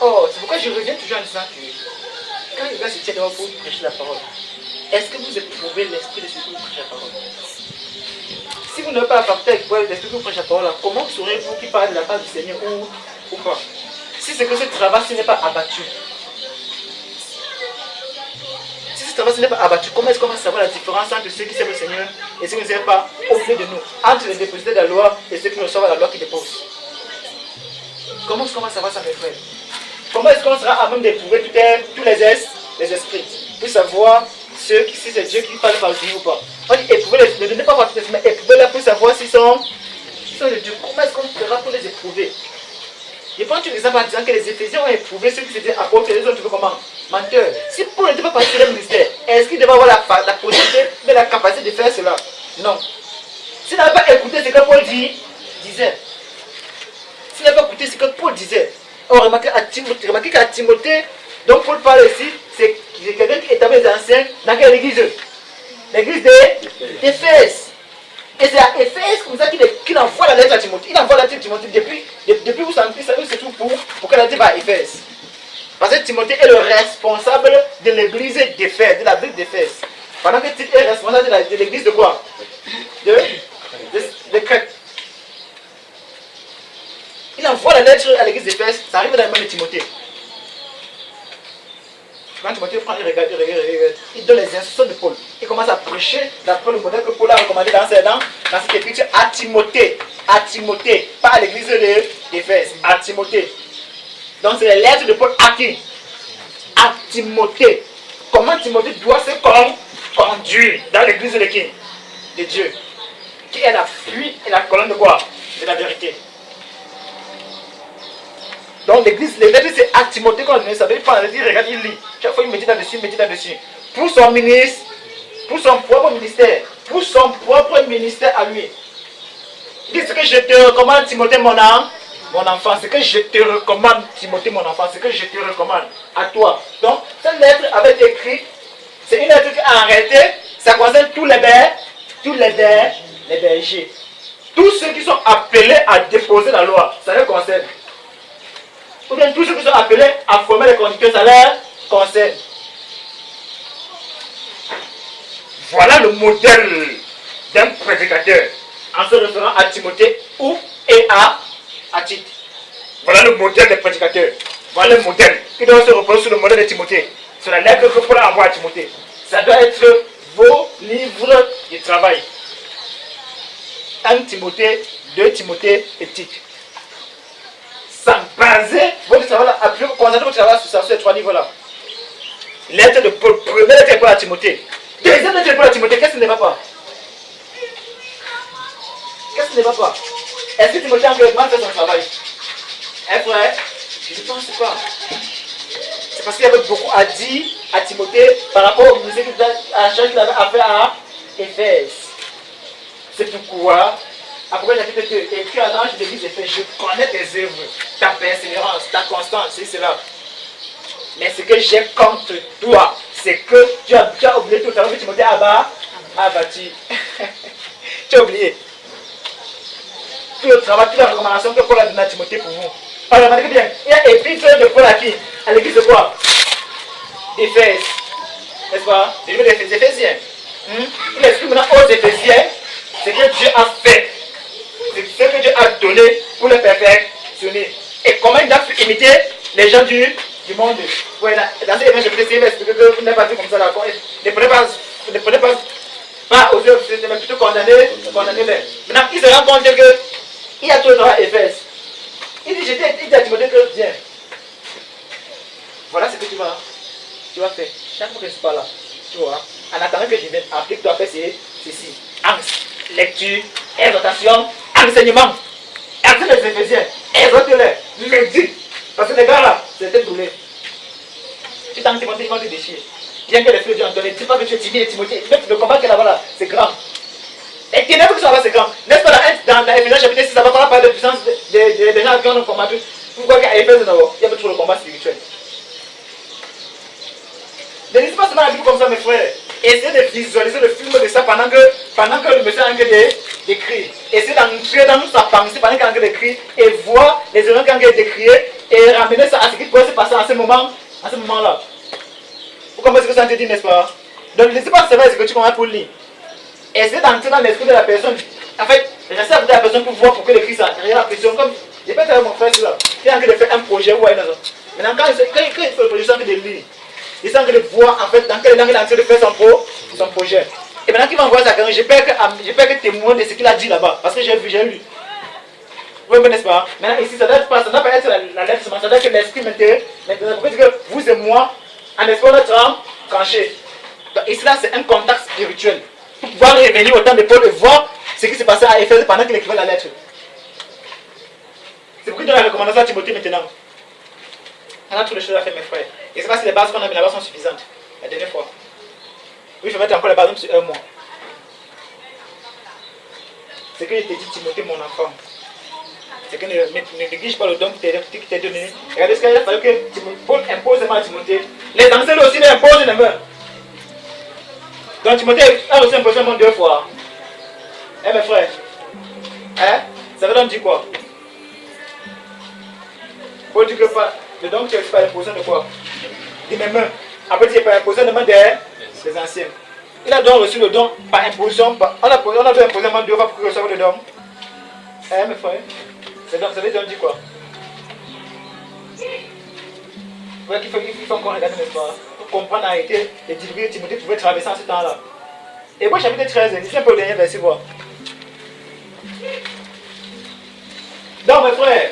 Oh, c'est pourquoi je reviens toujours en disant que quand les gars se tiennent devant pour prêcher la parole, est-ce que vous éprouvez l'esprit de celui qui vous prêche la parole? Si vous n'avez pas la faculté avec l'esprit que vous prêchez la parole, là, comment saurez-vous qui parle de la part du Seigneur ou pas? Si c'est que ce travail n'est pas abattu. Si ce travail n'est pas abattu, comment est-ce qu'on va savoir la différence entre ceux qui servent le Seigneur et ceux qui ne servent pas au milieu de nous? Entre les dépositaires de la loi et ceux qui ne reçoivent la loi qui dépose. Comment est-ce qu'on va savoir ça, mes frères? Comment est-ce qu'on sera à même d'éprouver tous les esprits pour savoir si c'est Dieu qui parle par le Seigneur ou pas? On dit éprouver ne donnez pas votre test, mais éprouver-les pour savoir s'ils sont de Dieu. Comment est-ce qu'on fera pour les éprouver? Je prends un exemple en disant que les Éphésiens ont éprouvé ceux qui s'étaient apôtres et les autres comment? Menteurs. Si Paul n'était pas parti de leur ministère, est-ce qu'il devait avoir la possibilité, mais la capacité de faire cela? Non. S'il n'avait pas écouté ce que Paul disait, s'il n'avait pas écouté ce que Paul disait, remarquez qu'à Timothée, donc Paul parle ici, c'est quelqu'un qui établit les anciens dans quelle église? L'église d'Éphèse. Et c'est à Éphèse comme ça qu'il envoie la lettre à Timothée. Il envoie la lettre à Timothée depuis où ça se trouve pour qu'elle arrive à Éphèse. Parce que Timothée est le responsable de l'église d'Éphèse, de la ville d'Éphèse. Pendant que Tite est responsable de l'église de quoi? De Crète. Il envoie la lettre à l'église d'Éphèse, ça arrive dans les mains de Timothée. Quand Timothée prend, il regarde, il donne les instructions de Paul. Il commence à prêcher d'après le modèle que Paul a recommandé dans cette écriture à Timothée, pas à l'église d'Éphèse, à Timothée. Donc c'est les lettres de Paul à qui? À Timothée. Comment Timothée doit se conduire dans l'église de qui? De Dieu. Qui est la fuite et la colonne de quoi? De la vérité. Donc l'église, les lettres c'est à Timothée qu'on a donné ça. Il parle, il regarde, il lit. Chaque fois il médite là-dessus, Pour son ministre, pour son propre ministère, à lui. Il dit ce que je te recommande, Timothée, mon enfant, ce que je te recommande, Timothée, mon enfant, ce que je te recommande à toi. Donc, cette lettre avait été écrite, c'est une lettre qui en réalité, ça concerne tous les bergers. Tous ceux qui sont appelés à déposer la loi, ça les concerne. Ou bien tous ceux qui sont appelés à former les conducteurs, ça les concerne. Voilà le modèle d'un prédicateur en se référant à Timothée et à Tite. Voilà le modèle des prédicateurs. Voilà le modèle. Il doit se reposer sur le modèle de Timothée. Sur la lettre que Paul envoie à Timothée. Ça doit être vos livres de travail. 1 Timothée, 2 Timothée et Tite. Sans baser votre travail, concentrez votre travail sur ces 3 livres-là. Lettre de Paul, première lettre de Paul à Timothée. Deuxième lettre de Paul à Timothée, qu'est-ce qui ne va pas? Qu'est-ce qui ne va pas? Est-ce que Timothée a mal fait son travail? Hein, frère? Je ne pense pas. C'est parce qu'il y avait beaucoup à dire à Timothée par rapport au ministère à la charge qu'il avait à faire à Éphèse. C'est pourquoi, après chapitre 2, écrit à l'ange de l'église d'Éphèse, je connais tes œuvres, ta persévérance, ta constance, c'est cela. Mais ce que j'ai contre toi, c'est que tu as oublié tout le travail que Timothée a abattu. Tu as oublié. Tout le travail, toute la recommandation que Paul a donnée à Timothée pour vous. Alors, remarquez bien, il y a épître de Paul à qui? À l'église de quoi? D'Éphèse. N'est-ce pas? C'est le livre des Éphésiens. Il explique maintenant aux Éphésiens ce que Dieu a fait. C'est ce que Dieu a donné pour le perfectionner. Et comment il doit imiter les gens du monde. Ouais, dans ces événements, je peux essayer d'expliquer que vous n'avez pas vu comme ça là. Ne prenez pas aux yeux, mais plutôt condamner-les. Maintenant, il se rend compte qu'il y a tout le travail à Éphèse. Il dit à Timothée que viens. Voilà ce que tu vas faire. Chaque fois que je suis pas là, tu vois, en attendant que je vienne, applique-toi à faire ceci. Lecture, exhortation, enseignement. Exhorte les Éphésiens, exhorte-les, médite. Parce que les gars là, c'était doulé. Tu t'en Timothée, ils vont te déchirer. Bien que les frères de Dieu en donnent, dis pas que tu es timide et Timothée. Le combat qu'il y a là-bas là, c'est grand. Et ténèbres qui sont là-bas, c'est grand. N'est-ce pas dans Éphésiens chapitre 6, ça va parler de puissance des gens qui ont combattu. Pourquoi qu'à Éphèse, il y a trop le combat spirituel. Ne lisez pas seulement la Bible comme ça, mes frères. Essayez de visualiser le film de ça pendant que le monsieur est en train d'écrire. Essayez d'entrer dans sa pensée pendant qu'il est en train d'écrire et voir les événements qui ont été décriés et ramener ça à ce qui pourrait se passer à ce moment-là. Vous comprenez ce que ça te dit, n'est-ce pas? Donc, ne lisez pas seulement ce que tu comprends pour lire. Essayez d'entrer dans l'esprit de la personne En fait, restez à côté de la personne pour voir pourquoi il écrit ça. Derrière la pression, comme j'ai pas avec mon frère là. Il est en train de faire un projet ou une autre. Maintenant, quand il fait le projet, il est en train de lire. Il est en train de voir en fait dans quelle langue il est en train de faire son projet. Et maintenant qu'il va envoyer sa carrière, j'ai peur que témoin de ce qu'il a dit là-bas. Parce que j'ai lu. Vous voyez, n'est-ce pas? Maintenant, ici, ça ne doit pas être la lettre, ça doit être que l'esprit maintenant. Pourquoi dire que vous et moi, en esprit, notre âme tranchée. Ici, là, c'est un contact spirituel. Pour pouvoir revenir au temps de Paul et voir ce qui s'est passé à Éphèse pendant qu'il écrivait la lettre. C'est pourquoi il donne la recommandation à Timothée maintenant. On a toutes les choses à faire, mes frères. Et c'est pas si les bases qu'on a mis là-bas sont suffisantes. La dernière fois. Oui, il faut mettre encore les bases même sur un mois. C'est que je t'ai dit, Timothée, mon enfant. C'est que ne néglige pas le don qui t'est donné. Regardez ce qu'il a fallu que Paul impose les mains à Timothée. Les anciens aussi lui imposent les mains. Donc Timothée a aussi imposé les mains 2 fois. Eh mes frères, hein? Ça veut donc dire quoi? Paul dit que le don que tu as reçu par l'imposition de quoi? De mes mains. Après tu es par l'imposition de mains des anciens. Il a donc reçu le don par imposition. On a dû imposer les mains 2 fois pour qu'il reçoive le don. Eh mes frères, ça veut donc dire quoi? Ouais, il faut encore regarder, n'est-ce pas? Pour comprendre en réalité les difficultés que Timothée pouvait traverser en ce temps-là. Et moi, chapitre 13, c'est un peu le dernier verset, voir. Donc, mes frères,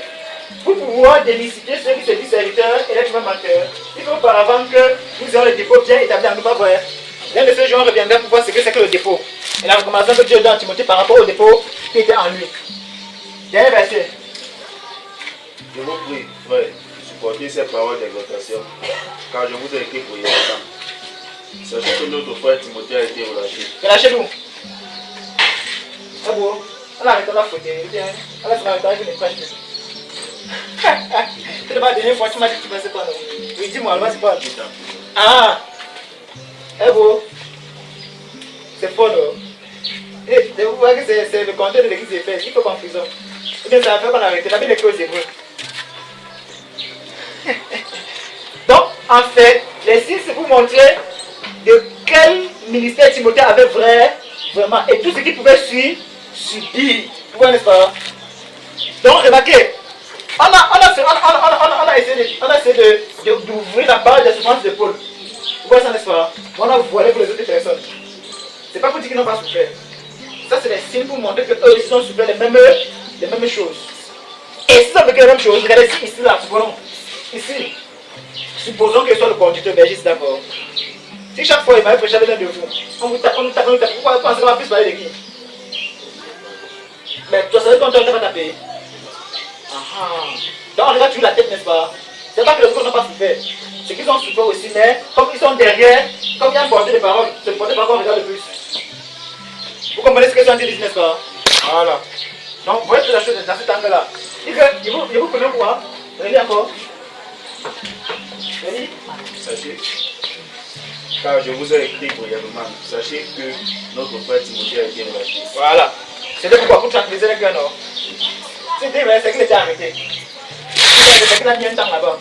pour pouvoir déliciter ceux qui se disent serviteurs et l'être menteur, il faut auparavant que nous ayons le dépôt bien établi en nous, pas vrai? L'un de ces gens reviendra pour voir ce que c'est que le dépôt. Et la recommandation que Dieu donne à Timothée par rapport au dépôt qui était en lui. Dernier verset. Je vous prie, frère, supportez ces paroles d'exhortation, car je vous ai écrit pour y entendre. Sachez que notre frère Timothée a été relâché. Relâchez nous. C'est beau. On a arrêté la faute. On a arrêté avec une prêche. C'est la dernière fois que tu m'as dit que tu ne sais pas. Oui, dis-moi, vas-y, parle. Ah! C'est beau. C'est faux, non? Et vous voyez que c'est le contenu de l'église d'Éphèse. Il faut confusion. Et bien, ça va faire qu'on arrête. La Bible est aux Hébreux. Donc, en fait, les signes, c'est pour montrer de quel ministère Timothée avait vraiment. Et tout ce qu'il pouvait subir. Vous voyez, n'est-ce pas? Donc, remarquez. On a essayé d'ouvrir la barre de souffrance de Paul. Vous voyez ça, n'est-ce pas? On a voilé pour les autres personnes. C'est pas pour dire qu'ils n'ont pas souffert. Ça, c'est des signes pour montrer qu'eux, ils ont souffert les mêmes choses. Et si ça veut dire les mêmes choses, regardez ici, là, supposons. Ici. Supposons que ce soit le conducteur bergiste, d'accord. Si chaque fois il m'avait prêché avec l'un de vous, on vous tape, pourquoi pensez qu'on va plus parler de qui? Mais toi, ça veut dire qu'on ne va pas taper. Donc on regarde toujours la tête, n'est-ce pas? C'est pas que les autres n'ont pas souffert. C'est qu'ils ont souffert aussi, mais comme ils sont derrière, comme il y a un porté de parole, c'est le porté de parole qu'on regarde le plus. Vous comprenez ce que je suis dit, n'est-ce pas? Voilà. Donc vous voyez toute la chose dans cet angle-là. Il vous connaît quoi? Relis encore. Relis. Sachez, car je vous ai écrit brièvement, sachez que notre frère Timothée a été relâché. Voilà. C'était pourquoi pour tranquilliser les gars, non? C'était vrai, c'est qu'il était arrêté. C'est qu'il a mis un temps là-bas.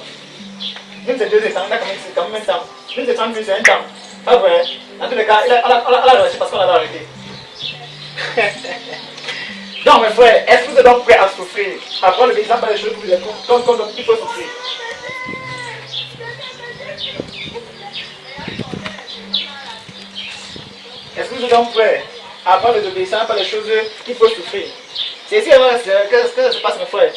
Même c'est 2 ans, il a quand même un temps. Même c'est 30 minutes, c'est un temps. Pas vrai. En tous les cas, on l'a relâché parce qu'on l'avait arrêté. Donc mes frères, est-ce que vous êtes donc prêts à souffrir? À prendre l'exemple par les choses que vous êtes comme il faut souffrir. Est-ce que vous êtes donc prêts à prendre l'obéissance par les choses qu'il faut souffrir? C'est ici que ça se passe, mes frères.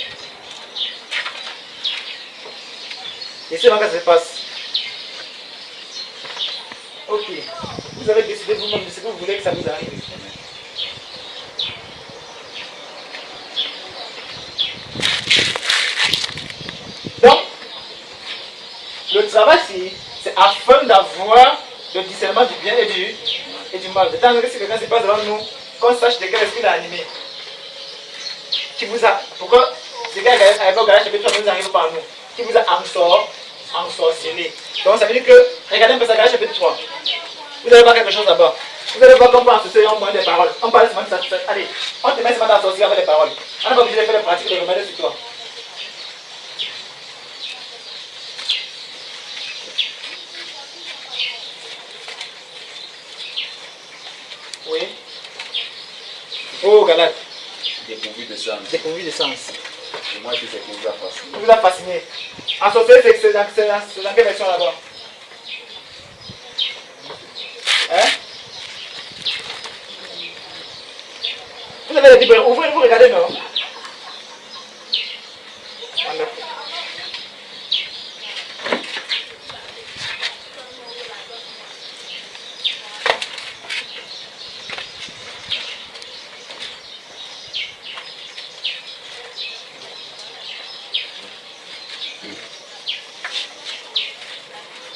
C'est ici que ça se passe. Ok. Vous avez décidé vous-même de ce que vous voulez que ça vous arrive. Donc, le travail, c'est afin d'avoir le discernement du bien et du mal. De temps que si quelqu'un se passe devant nous, qu'on sache de quel esprit il a animé. Qui vous a. Pourquoi ce gars arrivé au garage chapitre 3 nous arrive par nous? Qui vous a ensorcelé. Donc ça veut dire que, regardez un peu ça, garage chapitre 3. Vous allez voir quelque chose là-bas. Vous allez voir qu'on peut ensorceler en moins des paroles. On parle seulement de ça. Allez, on te met seulement d'ensorceler avec les paroles. On n'est pas obligé de faire les pratiques et de remettre sur toi. Oui. Oh, Galate, dépourvu de sens. dépourvu de sens. Et moi, c'est ce qui vous a fasciné. Vous a fasciné. En sorcier, c'est dans quelle version là-bas? Hein? Vous avez les livres, ouvrez, vous regardez, non?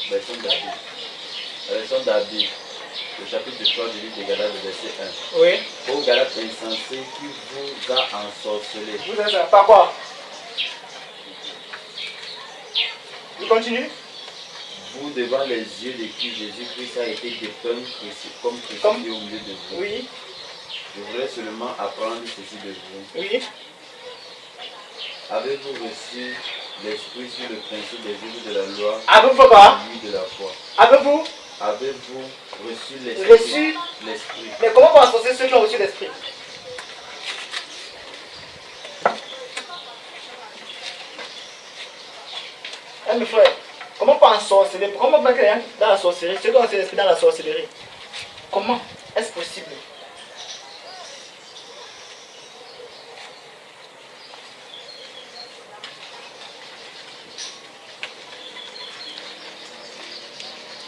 Version d'Abdi. La version d'Abdi, le chapitre 3 du livre de Galates, verset 1. Oui. Ô Galates insensé qui vous a ensorcelé. Vous êtes ça. Par quoi? Il continue. Vous, devant les yeux de qui Jésus-Christ a été dépeint comme crucifié au milieu de vous. Oui. Je voudrais seulement apprendre ceci de vous. Oui. Avez-vous reçu l'esprit sur le principe des œuvres de la loi Avez-vous pas? et de la foi? Avez-vous Avez-vous reçu l'esprit? reçu? L'esprit. Mais comment on va associer ceux qui ont reçu l'esprit? Eh mes frères, comment pas en sorcellerie? Comment pas quelqu'un dans la sorcellerie? Ceux qui ont reçu l'esprit dans la sorcellerie. Comment est-ce possible?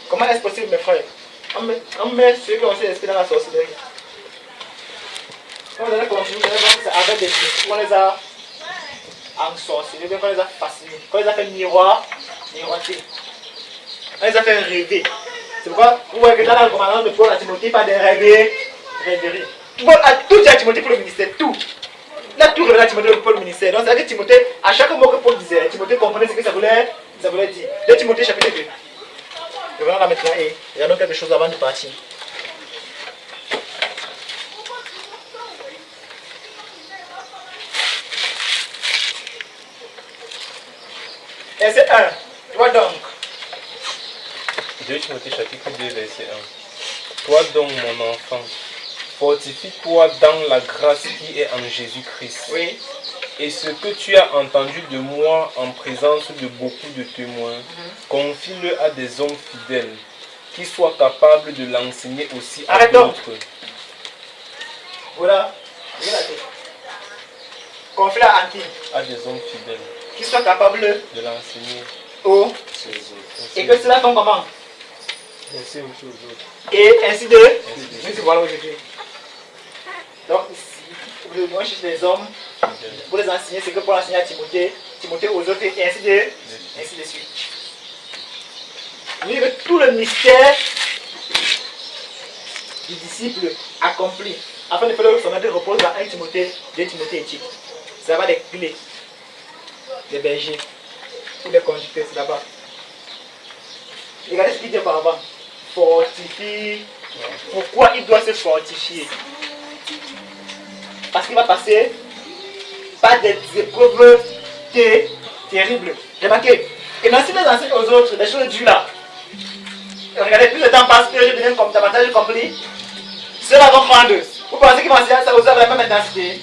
Comment est-ce possible, mes frères? On met ceux qui ont reçu l'esprit dans la sorcellerie. Quand vous allez continuer, vous allez voir que c'est avec des discours, on les a ensorcelés, qu'on les a fascinés, qu'on les a fait miroiter. On les a fait rêver. C'est pourquoi vous voyez que dans le commandement de Paul à Timothée, pas de rêveries. Paul a tout dit à Timothée pour le ministère, tout. Il a tout révélé à Timothée pour le ministère. Donc, c'est-à-dire que Timothée, à chaque mot que Paul disait, Timothée comprenait ce que ça voulait dire. Dès Timothée chapitre 2. Revenons là maintenant et regardons quelque chose avant de partir. Verset 1. Toi donc. 2 Timothée chapitre 2 verset 1. Toi donc mon enfant, fortifie-toi dans la grâce qui est en Jésus-Christ. Oui. Et ce que tu as entendu de moi en présence de beaucoup de témoins, confie-le à des hommes fidèles, qui soient capables de l'enseigner aussi à Arrêtons. d'autres. Voilà. Regardez. Confie-la à qui? À des hommes fidèles, Qui soit capable de l'enseigner au. Et que cela tombe comment? ainsi aussi aux autres. Et ainsi de. Ainsi de Nous voilà aujourd'hui. Donc ici, moi je suis des hommes pour les enseigner ce que Paul enseigner à Timothée, Timothée aux autres et ainsi de suite. Vous voyez que tout le mystère du disciple accompli afin de faire le sommet de repose dans 1 Timothée, 2 Timothée et Tite. C'est là-bas des clés, des bergers ou des conducteurs, c'est là-bas. Regardez ce qu'il dit auparavant. Fortifie. Pourquoi il doit se fortifier? Parce qu'il va passer par des épreuves terribles. Remarquez. Et même si les enseigne aux autres, des choses dures là. Regardez, plus le temps passe, plus je deviens comme davantage compris. Ceux-là vont prendre. Vous pensez qu'ils vont enseigner ça aux autres avec la même intensité?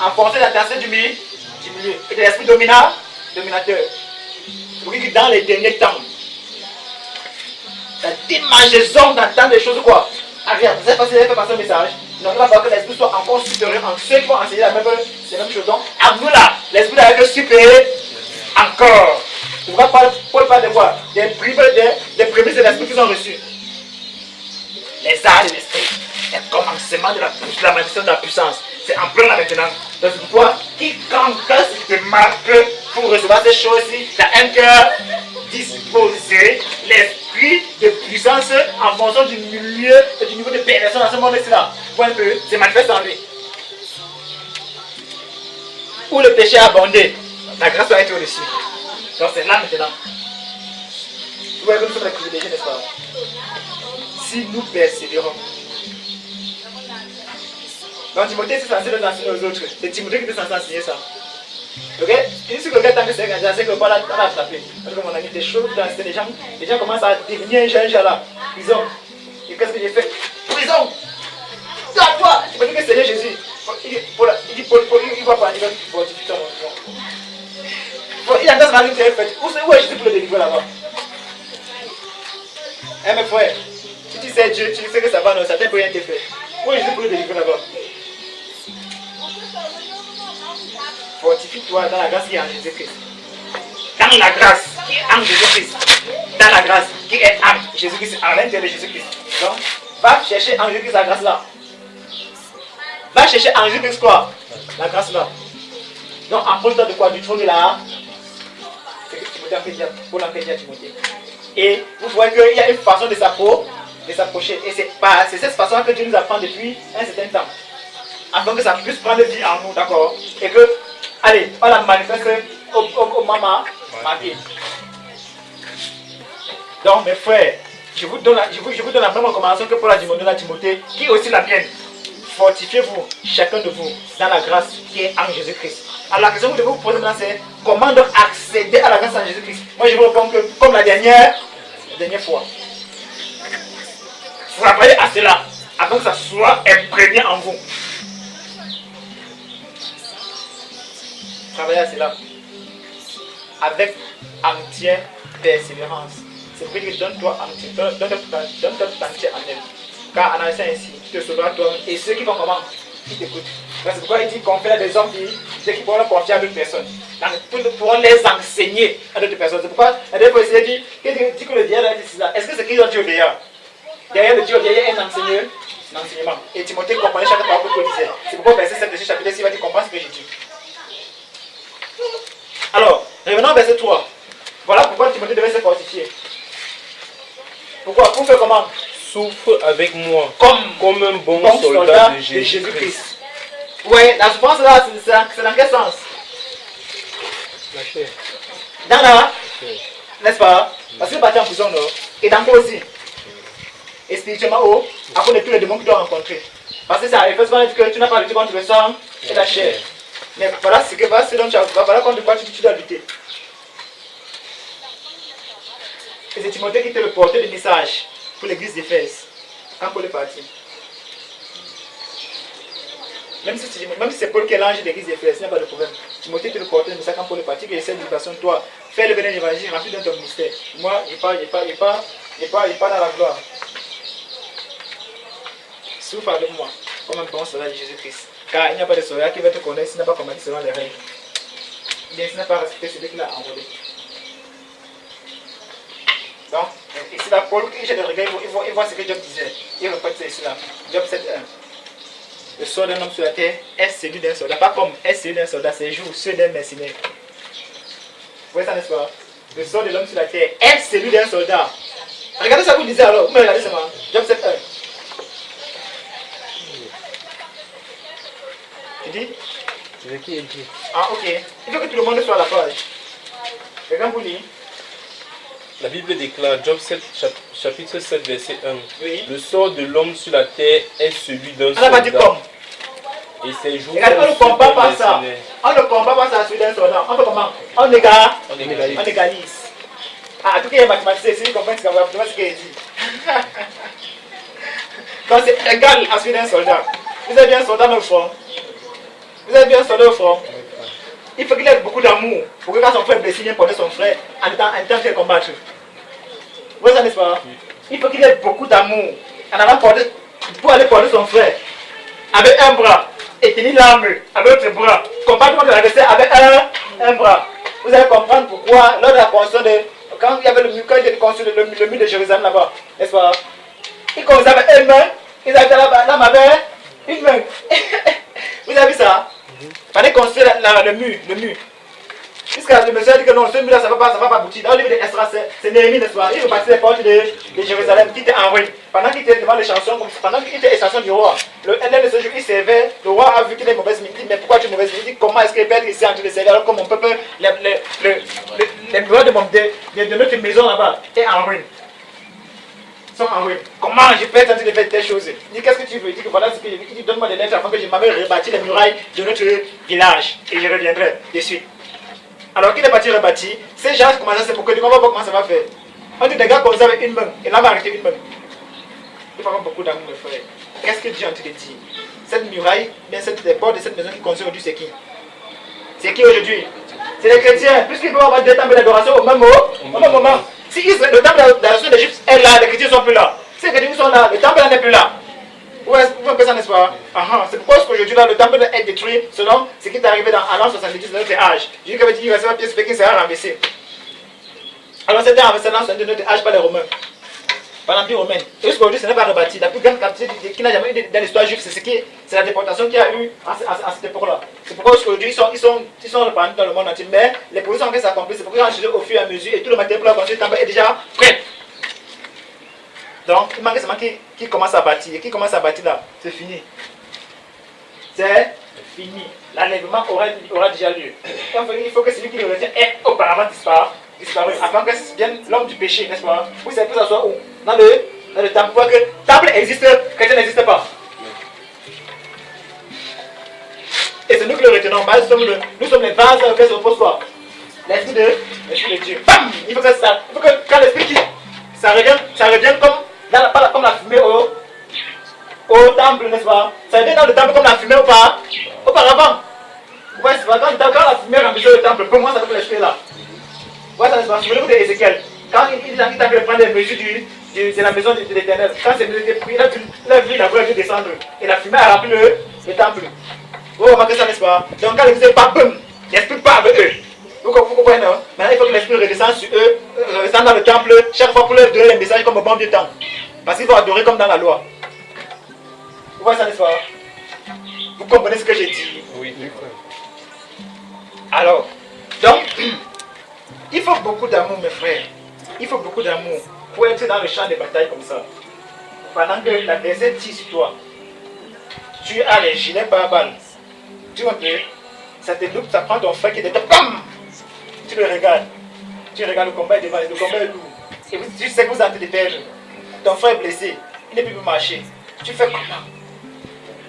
En fonction de l'intensité du milieu et de l'esprit dominateur. Vous voyez que dans les derniers temps, la démangeaison d'entendre des choses quoi? Ah regarde, vous avez fait passer un message. Donc il va falloir que l'esprit soit encore supérieur en ceux qui vont enseigner les mêmes choses. Donc à vous là, l'esprit doit être supérieur encore. Tu vois Paul parle de quoi? Des prémices de l'esprit qu'ils ont reçues. Les arts de l'esprit. Les commencements de la manifestation de la puissance. C'est en plein là maintenant. Donc c'est pour toi, quiconque se marque pour recevoir ces choses-ci, tu as un cœur disposé, l'esprit de puissance en fonction du milieu et du niveau de pénétration dans ce monde-ci là. Point peu, c'est manifeste en lui. Où le péché a abondé, la grâce doit être au-dessus. Donc c'est là maintenant. Vous voyez que nous sommes les privilégiés, n'est-ce pas? Si nous persévérons. Donc Timothée c'est censé nous enseigner aux autres. C'est Timothée qui est censé enseigner ça. Ok? Et si quelqu'un tant que c'est quand c'est que pas là, on a attrapé. Parce que mon ami, des choses, les gens commencent à devenir un jeune là. Prison. Et qu'est-ce que j'ai fait? Prison! C'est à toi! Tu peux dire que Seigneur Jésus. mari qui est fait. Où est Jésus pour le délivrer là-bas? Eh mes frères, si tu sais Dieu, tu sais que ça va, non, ça ne peut rien te faire. Où est Jésus pour le délivrer là-bas? Fortifie-toi dans la grâce qui est en Jésus-Christ. Dans la grâce qui est en Jésus-Christ. Dans la grâce qui est en Jésus-Christ, à l'intérieur de Jésus-Christ. Donc, va chercher en Jésus-Christ la grâce là. Va chercher en Jésus-Christ quoi? La grâce là. Donc, approche-toi de quoi? Du trône de là. C'est ce que Timothée a fait dire, Paul a fait dire à Timothée. Et vous voyez qu'il y a une façon de s'approcher. Et c'est cette façon que Dieu nous apprend depuis un certain temps. Afin que ça puisse prendre vie en nous, d'accord? Et que, allez, on la manifeste au maman, ma vie. Donc, mes frères, je vous donne la même recommandation que Paul a demandé à Timothée, qui est aussi la mienne. Fortifiez-vous, chacun de vous, dans la grâce qui est en Jésus-Christ. Alors la question que vous devez vous poser maintenant, c'est comment donc accéder à la grâce en Jésus-Christ? Moi, je vous réponds que, comme la dernière fois, travaillez à cela, afin que ça soit imprégné en vous. Travaillez à cela, avec entière persévérance. C'est pour dire donne-toi entier en elle. Car en agissant ainsi, tu te sauveras toi et ceux qui vont comment? Qui t'écoutent. C'est pourquoi il dit qu'on fait des hommes qui pourront leur confier à d'autres personnes. Pour les enseigner à d'autres personnes. C'est pourquoi la dernière fois il dit que le diable a dit cela. Est-ce que c'est qui ont dit au derrière? Derrière le Dieu, derrière un enseignement. Et Timothée comprenait chaque parole que Paul disait. C'est pourquoi verset 7 de ce chapitre 6 va dire comprends ce que j'ai dit. Alors, revenons au verset 3. Voilà pourquoi Timothée devait se fortifier. Pourquoi? Pour faire comment? Souffre avec moi comme un bon soldat de Jésus-Christ. Oui, la souffrance là, c'est dans quel sens? La chair. Dans la, n'est-ce pas? Parce qu'il est parti en prison, non? Et dans quoi aussi? Et spirituellement, à cause de tous les démons que tu dois rencontrer. Parce que c'est à Éphèse, on dit que tu n'as pas lutté contre le sang et la chair. Mais voilà ce dont tu as, voilà contre quoi tu dois lutter. Et c'est Timothée qui était le porteur du message pour l'église d'Éphèse. Quand Paul est parti. Même si c'est Paul qui est l'ange de l'église d'Éphèse, il n'y a pas de problème. Timothée était le porteur du message quand Paul est parti, qu'il essaie de l'éducation, toi, fais le bénin d'évangile, remplis dans ton ministère. Moi, il part dans la gloire. Souffre avec moi, comme un bon soldat de Jésus-Christ. Car il n'y a pas de soldat qui va te connaître s'il n'a pas combattu selon les règles. Bien, s'il n'a pas respecté celui qui l'a enrôlé. Donc, ici là, Paul, il jette le regard, il voit ce que Job disait. Il répète ça ici là. Job 7.1. Le sort d'un homme sur la terre est celui d'un soldat. Pas comme est celui d'un soldat, c'est jour, ceux d'un mercenaire. Vous voyez ça, n'est-ce pas? Le sort de l'homme sur la terre est celui d'un soldat. Regardez ça que vous disiez alors. Vous me regardez seulement. Job 7.1. Tu dis? C'est qui il dit? Ah, ok. Il faut que tout le monde soit à la page. Quelqu'un vous lit? La Bible déclare, Job 7, chapitre 7, verset 1. Oui. Le sort de l'homme sur la terre est celui d'un On n'a pas dit soldat. comme. Et ses jours Regardez, on ne sont combat ceux pas d'un ça. mercenaire. On ne combat pas ça sur un soldat. On fait comment? On égalise. Ah, en tout cas, il y a mathématicien ici, il comprend ce qu'il dit. Donc c'est égal à celui d'un soldat. Vous avez bien un soldat au front. Vous avez bien un soldat au front. Il faut qu'il ait beaucoup d'amour pour que quand son frère blessé, il vienne porter son frère en étant fait combattre. Vous voyez ça, n'est-ce pas? Il faut qu'il ait beaucoup d'amour en allant porter, pour aller porter son frère avec un bras et tenir l'arme avec l'autre bras. Combattre contre l'adversaire avec un bras. Vous allez comprendre pourquoi lors de la construction de... Quand il y avait le mur, quand il était construit le mur de Jérusalem là-bas, n'est-ce pas? Ils commençaient avec une main, ils avaient l'âme avec une main. Vous avez vu ça? Il fallait construire le mur. Jusqu'à le monsieur a dit que non, ce mur-là, ça ne va pas aboutir. Dans le livre d'Esdras, c'est Néhémie, n'est-ce pas? Il repartit les portes de Jérusalem qui étaient en ruine. Pendant qu'il était devant les chansons, pendant qu'il était extension du roi, un de ce jour, il servait. Le roi a vu qu'il est mauvaise mine. Il dit, mais pourquoi tu es mauvaise mine? Il dit, comment est-ce qu'il peut être ici en train de servir alors que mon peuple, les murs de notre maison là-bas, est en ruine? Sont en ruine. Comment je peux être en train de faire telle chose? Il dit, qu'est-ce que tu veux? Il dit que voilà ce que je veux. Il dit, donne-moi des lettres afin que je m'avais rebâti les murailles de notre village. Et je reviendrai de suite. Alors qu'il est parti rebâti, ces gens commencent à se moquer. On va voir comment ça va faire. On dit des gars comme ça avec une main. Et là, on va arrêter une main. Il faut avoir beaucoup d'amour, mes frères. Qu'est-ce que Dieu a en train de dire? Cette muraille, bien cette porte de cette maison qui construit aujourd'hui, c'est qui? C'est qui aujourd'hui? C'est les chrétiens. Puisqu'ils peuvent avoir deux temples d'adoration au même moment. Si le temple d'adoration d'Égypte est là, les chrétiens ne sont plus là. Si les chrétiens sont là, le temple n'est plus là. Vous voyez ça, n'est-ce pas? C'est pourquoi aujourd'hui là, le temple est détruit selon ce qui est arrivé en l'an 70 de notre âge. Jésus avait dit qu'il restera pièce qui sera renversé. Alors c'était renversé dans de notre âge par les Romains. Par l'Empire romain. Et jusqu'aujourd'hui, ce n'est pas rebâti. La plus grande captivité qu'il n'a jamais eu dans l'histoire juive, c'est la déportation qu'il y a eu à cette époque-là. C'est pourquoi aujourd'hui, ils sont répandus dans le monde entier. Mais les positions qui s'accomplissent, c'est pourquoi ils ont au fur et à mesure et tout le matériel pour la construire le temple est déjà prêt. Donc, il manque seulement qui commence à bâtir. Et qui commence à bâtir là, c'est fini. C'est fini. L'enlèvement aura déjà lieu. Il faut que celui qui le retient ait auparavant disparu. Avant que vienne l'homme du péché, n'est-ce pas? Vous savez que ça soit où? Dans le temple. Pour que le temple existe, chrétien n'existe pas. Et c'est nous qui le retenons. Nous sommes les vases auxquels se repose quoi? L'esprit de Dieu. Bam! Il faut que quand l'esprit quitte, ça revient comme la fumée au temple, n'est-ce pas? Ça revient dans le temple comme la fumée auparavant. Vous voyez, quand la fumée remplissait le temple, pour moi, ça fait l'esprit là. Vous voyez, ça se passe. Souvenez-vous d'Ézéchiel. Quand il a fait prendre les mesures de la maison de l'Éternel, quand c'est était pris, il a vu la voix descendre. Et la fumée a rempli le temple. Vous remarquez ça, n'est-ce pas? Donc quand l'église pas, boum, l'esprit part avec eux. Vous comprenez, non? Maintenant, il faut que l'esprit redescende sur eux, redescende dans le temple, chaque fois pour leur donner les messages comme au bon vieux temps. Parce qu'ils vont adorer comme dans la loi. Vous voyez ça, n'est-ce pas? Vous comprenez ce que j'ai dit? Oui. Alors, donc, il faut beaucoup d'amour, mes frères. Il faut beaucoup d'amour pour être dans le champ de bataille comme ça. Pendant que la désert tire sur toi, tu as les gilets par balles. Tu vois que ça te loupe, ça prend ton frère qui te dit BAM! Tu le regardes. Tu regardes le combat est devant, le combat est lourd. Et tu sais que vous êtes en train de perdre. Ton frère est blessé, il ne peut plus marcher. Tu fais comment?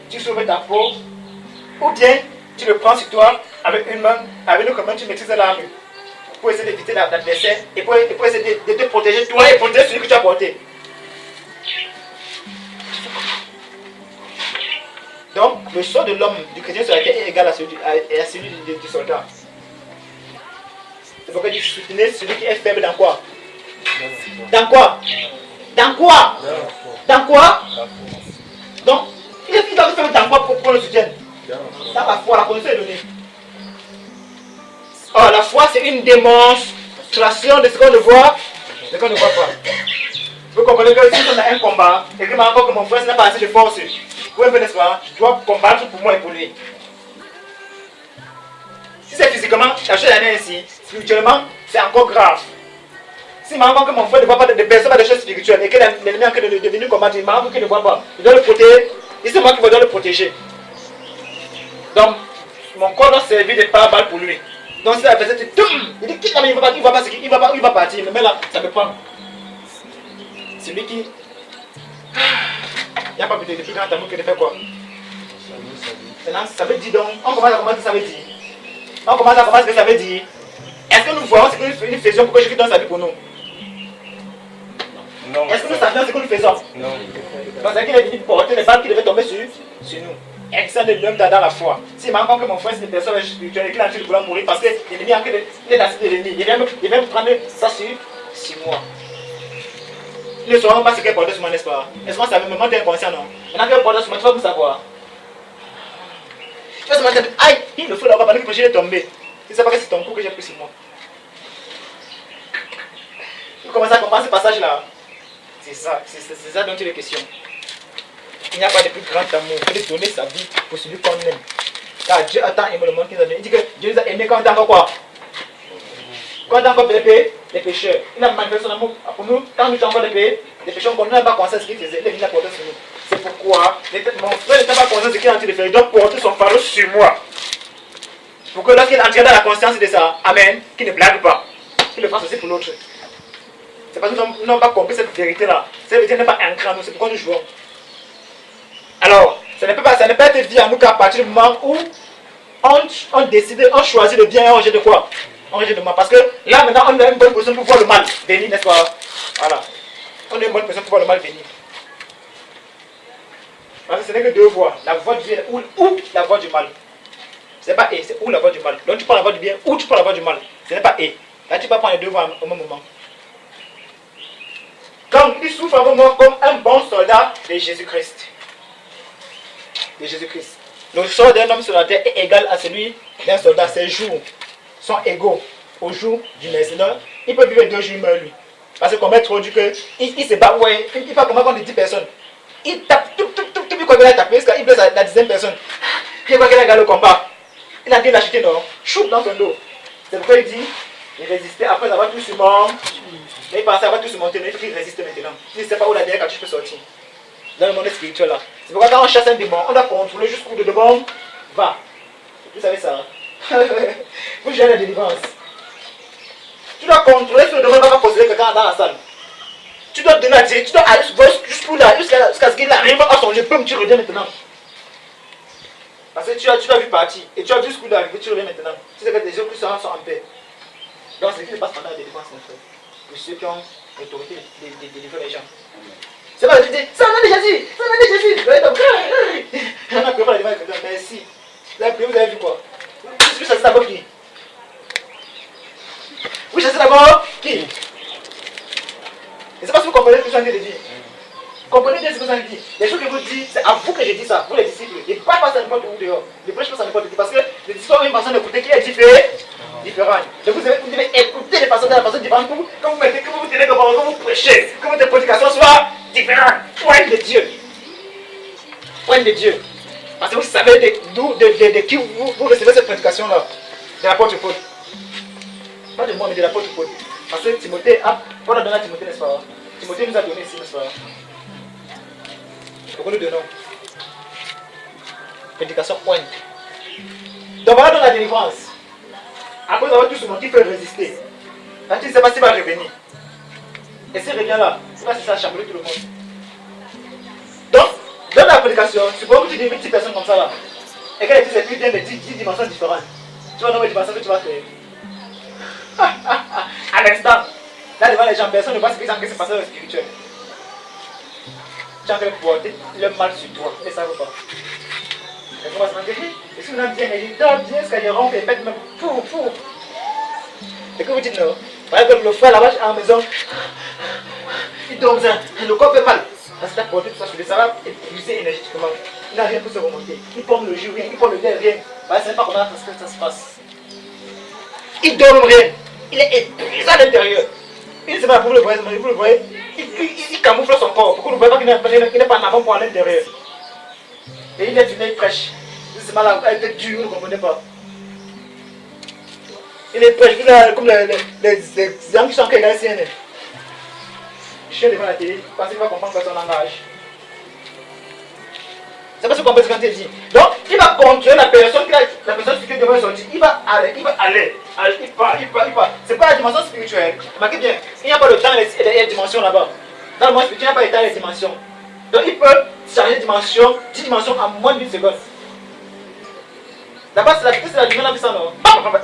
Tu sauves ta peau, ou bien tu le prends sur toi avec une main, avec l'autre main tu maîtrises l'arme pour essayer d'éviter l'adversaire et pour essayer de te protéger toi et protéger celui que tu as porté. Donc le sort de l'homme, du chrétien sur la terre est égal à celui du soldat. C'est pourquoi il dit soutenez celui qui est faible dans quoi? Dans quoi? Dans quoi? Dans quoi? Donc, il doit faire dans quoi pour le soutien? Dans la foi, la connaissance est donnée. Or, la foi, c'est une démonstration de ce qu'on ne voit, ce qu'on ne voit pas. Vous comprenez que si on a un combat, et que encore que mon frère n'a pas assez de force, vous ne n'est-ce pas? Je dois combattre pour moi et pour lui. Si c'est physiquement, la chose est ainsi, spirituellement, c'est encore grave. Si maintenant que mon frère ne voit pas de personnes, pas de choses spirituelles, et que l'ennemi est en train de venir combattre, il m'a qu'il ne voit pas, il doit le protéger, et c'est moi qui dois le protéger. Donc, mon corps doit servir de pare-balles pour lui. Donc, si la personne dit, il dit, il ne va pas partir, mais là, ça me prend. C'est lui qui. Il n'y a pas de plus grand amour que de faire quoi? Maintenant, ça veut dire donc, on commence à comprendre ce que ça veut dire. On commence à comprendre ce que ça veut dire. Est-ce que nous voyons ce que nous faisions pour que Jésus donne sa vie pour nous? Non. Est-ce que nous savions ce que nous faisons? Non. Donc, c'est qu'il est venu porter les balles qui devaient tomber sur nous. Excellent de l'homme dans la foi. Si maintenant que mon frère c'est une personne spirituelle et qu'il a envie de vouloir mourir parce que l'ennemi a est dans de l'ennemi, il va me prendre ça sur moi. Ils ne sauront pas ce qu'elle porte sur moi, n'est-ce pas? Est-ce qu'on savait, même t'es inconscient, non? Maintenant qu'elle porte sur moi, tu vas vous savoir. Tu vas se mettre, aïe, il le faut là-bas pendant que je est tombé. Tu ne sais pas que c'est ton coup que j'ai pris sur moi. Tu commences à comprendre ce passage-là. C'est ça dont il est question. Il n'y a pas de plus grand amour que de donner sa vie pour celui qu'on aime. Car Dieu a tant aimé le monde qu'il a donné. Il dit que Dieu nous a aimés quand on était encore quoi? Quand on était encore les pécheurs. Il a manifesté son amour pour nous. Quand nous étions encore les pécheurs, on n'a pas conscience de ce qu'il faisait. Il est venu à porter sur nous. C'est pourquoi mon frère n'était pas conscient de ce qu'il est en train de faire. Il doit porter son fardeau sur moi. Pour que lorsqu'il entre dans la conscience de ça, amen, qu'il ne blague pas. Qu'il le fasse aussi pour l'autre. C'est parce que nous n'avons pas compris cette vérité-là. Cette vérité n'est pas ancrée en nous. C'est pourquoi nous jouons. Alors, ça ne peut pas être dit à nous qu'à partir du moment où on décide, on choisit le bien et on rejette de quoi? On rejette de mal. Parce que là maintenant on a une bonne position pour voir le mal venir, n'est-ce pas? Voilà. On a une bonne position pour voir le mal venir. Parce que ce n'est que deux voies. La voie du bien ou la voie du mal. Ce n'est pas et, c'est ou la voie du mal. Donc tu prends la voie du bien ou tu prends la voie du mal. Ce n'est pas et. Là tu peux prendre les deux voies au même moment. Donc il souffre vraiment comme un bon soldat de Jésus-Christ. De Jésus-Christ. Le sort d'un homme sur la terre est égal à celui d'un soldat. Ses jours sont égaux aux jours du Messie. Il peut vivre 2 jours, il meurt lui. Parce que comme est trop dit que il se bat, ouais, il va combattre contre 10 personnes. Il tape, tout, il croit qu'il a tapé, il blesse la 10e personne. Il voit qu'il a gagné le combat. Il a dit l'acheter, non, choupe dans son dos. C'est pourquoi il dit, il résistait après avoir tout surmonté. Mais il pensait avoir tout surmonté, mais il faut qu'il résiste maintenant. Il ne sait pas où la dernière quand tu peux sortir. Dans le monde spirituel là. C'est pourquoi quand on chasse un démon, on doit contrôler jusqu'où le démon va. Vous savez ça, hein? Vous gérez la délivrance. Tu dois contrôler si le démon va pas posséder quelqu'un dans la salle. Tu dois donner à Dieu, tu dois aller jusqu'où là, jusqu'à ce qu'il arrive à son lieu, tu reviens maintenant. Parce que tu as vu partir, et tu as vu jusqu'où il est arrivé, tu reviens maintenant. Tu sais que les autres sont en paix. Donc c'est ce qui se passe pendant la délivrance, mon frère. Pour ceux qui ont l'autorité de délivrer les gens. C'est pas de dire, c'est un nom de Jésus, c'est un nom de Jésus. Vous allez comme, on a prié pour la délivrance, merci. Vous avez prié, vous avez vu quoi? Vous chassez d'abord qui? Vous chassez d'abord qui? Et c'est pas si vous comprenez ce que je suis en train de dire. Comprenez bien ce que je suis en train de dire. Les choses que vous dites, c'est à vous que je dis ça, vous les disciples. Et pas passer à n'importe où dehors. Ne prêchez pas à n'importe qui. Parce que les discours une personne écoutée qui est différente. Donc vous devez écouter les personnes de la façon différente pour que vous mettez, que vous tenez de parole, que vous prêchez, que votre prédication soit différente. Point de Dieu. Point de Dieu. Parce que vous savez de qui vous recevez cette prédication-là. De l'apôtre Paul. Pas de moi, mais de l'apôtre Paul. Parce que Timothée, Paul a donné à Timothée, n'est-ce pas? Timothée nous a donné ici, n'est-ce pas? Pourquoi nous donnons? Prédication pointe. Donc voilà dans la délivrance. Après avoir tout ce monde, il peut résister. Là, tu ne sais pas s'il va revenir. Et s'il revient là, c'est pas si ça a chamboulé tout le monde. Donc, dans la prédication, supposons que tu dis 10 personnes comme ça là. Et qu'elle dit c'est plus bien de 10 dimensions différentes. Tu vas nommer les dimensions que tu vas faire. À l'instant, là devant les gens, personne ne voit ce qu'ils ont que c'est passé dans le spirituel. Tu es en train de porter le mal sur toi, ils ne savent pas. Et on va se demander, est-ce que vous avez bien, il dort bien, est-ce qu'il y a ronfle, il pète même, fou. Et que vous dites non. Par exemple, le frère là-bas à la maison, il dort bien, le corps fait mal. Parce qu'il a porté tout ça sur lui, ça va épuiser énergétiquement. Il n'a rien pour se remonter. Il pompe le jour, rien, il pompe le verre, rien. Bah, c'est pas comment ça se passe. Il dort rien. Il est épuisé à l'intérieur. Il ne sait pas, vous le voyez, il camoufle son corps pour que vous ne voyez pas qu'il n'est pas en avant pour à l'intérieur. Et il est d'une fraîche. C'est mal à être dur, vous ne comprenez pas. Il est fraîche, comme les gens qui sont en train de CNN. Je suis devant la télé, parce qu'il va comprendre son langage. C'est pas ce qu'on peut se quand il dit. Donc, il va contrôler la personne qui devrait sortir. Il va aller. Il part. C'est pas la dimension spirituelle. Remarquez bien, il n'y a pas le temps et les dimensions là-bas. Dans le monde spirituel, il n'y a pas le temps et les dimensions. Donc, il peut changer de dimension, 10 dimensions en moins d'une seconde. D'abord, c'est la dimension puissante, non?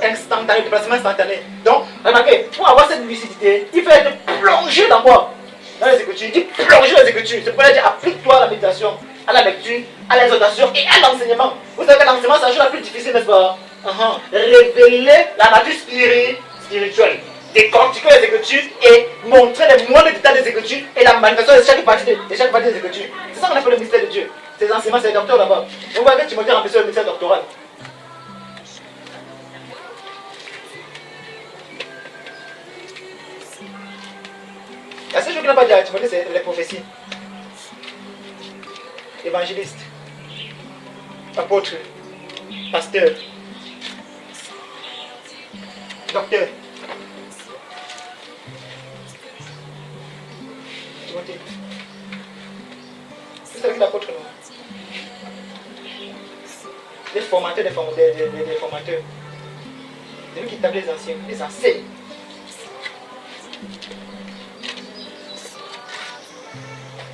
Instantané, déplacement instantané. Donc, remarquez, pour avoir cette lucidité, il faut être plongé dans quoi? Dans les Écritures. Il dit plonger dans les Écritures. C'est pour dire applique-toi à la méditation, à la lecture, à l'exhortation et à l'enseignement. Vous savez que l'enseignement, c'est la chose la plus difficile, n'est-ce pas? Révéler la nature spirituelle, décortiquer les Écritures et montrer les moindres détails des Écritures et la manifestation de chaque partie des Écritures. C'est ça qu'on appelle le mystère de Dieu. Ces enseignements, c'est les docteurs là-bas. Vous voyez que Timothée a remplacé le mystère doctoral. La seule chose qu'il n'a pas dit à Timothée, c'est les prophéties. Évangéliste, apôtre, pasteur, docteur. Timothée. Vous savez que l'apôtre, non? Les formateurs des formateurs. C'est lui qui tape les anciens, les enseigne.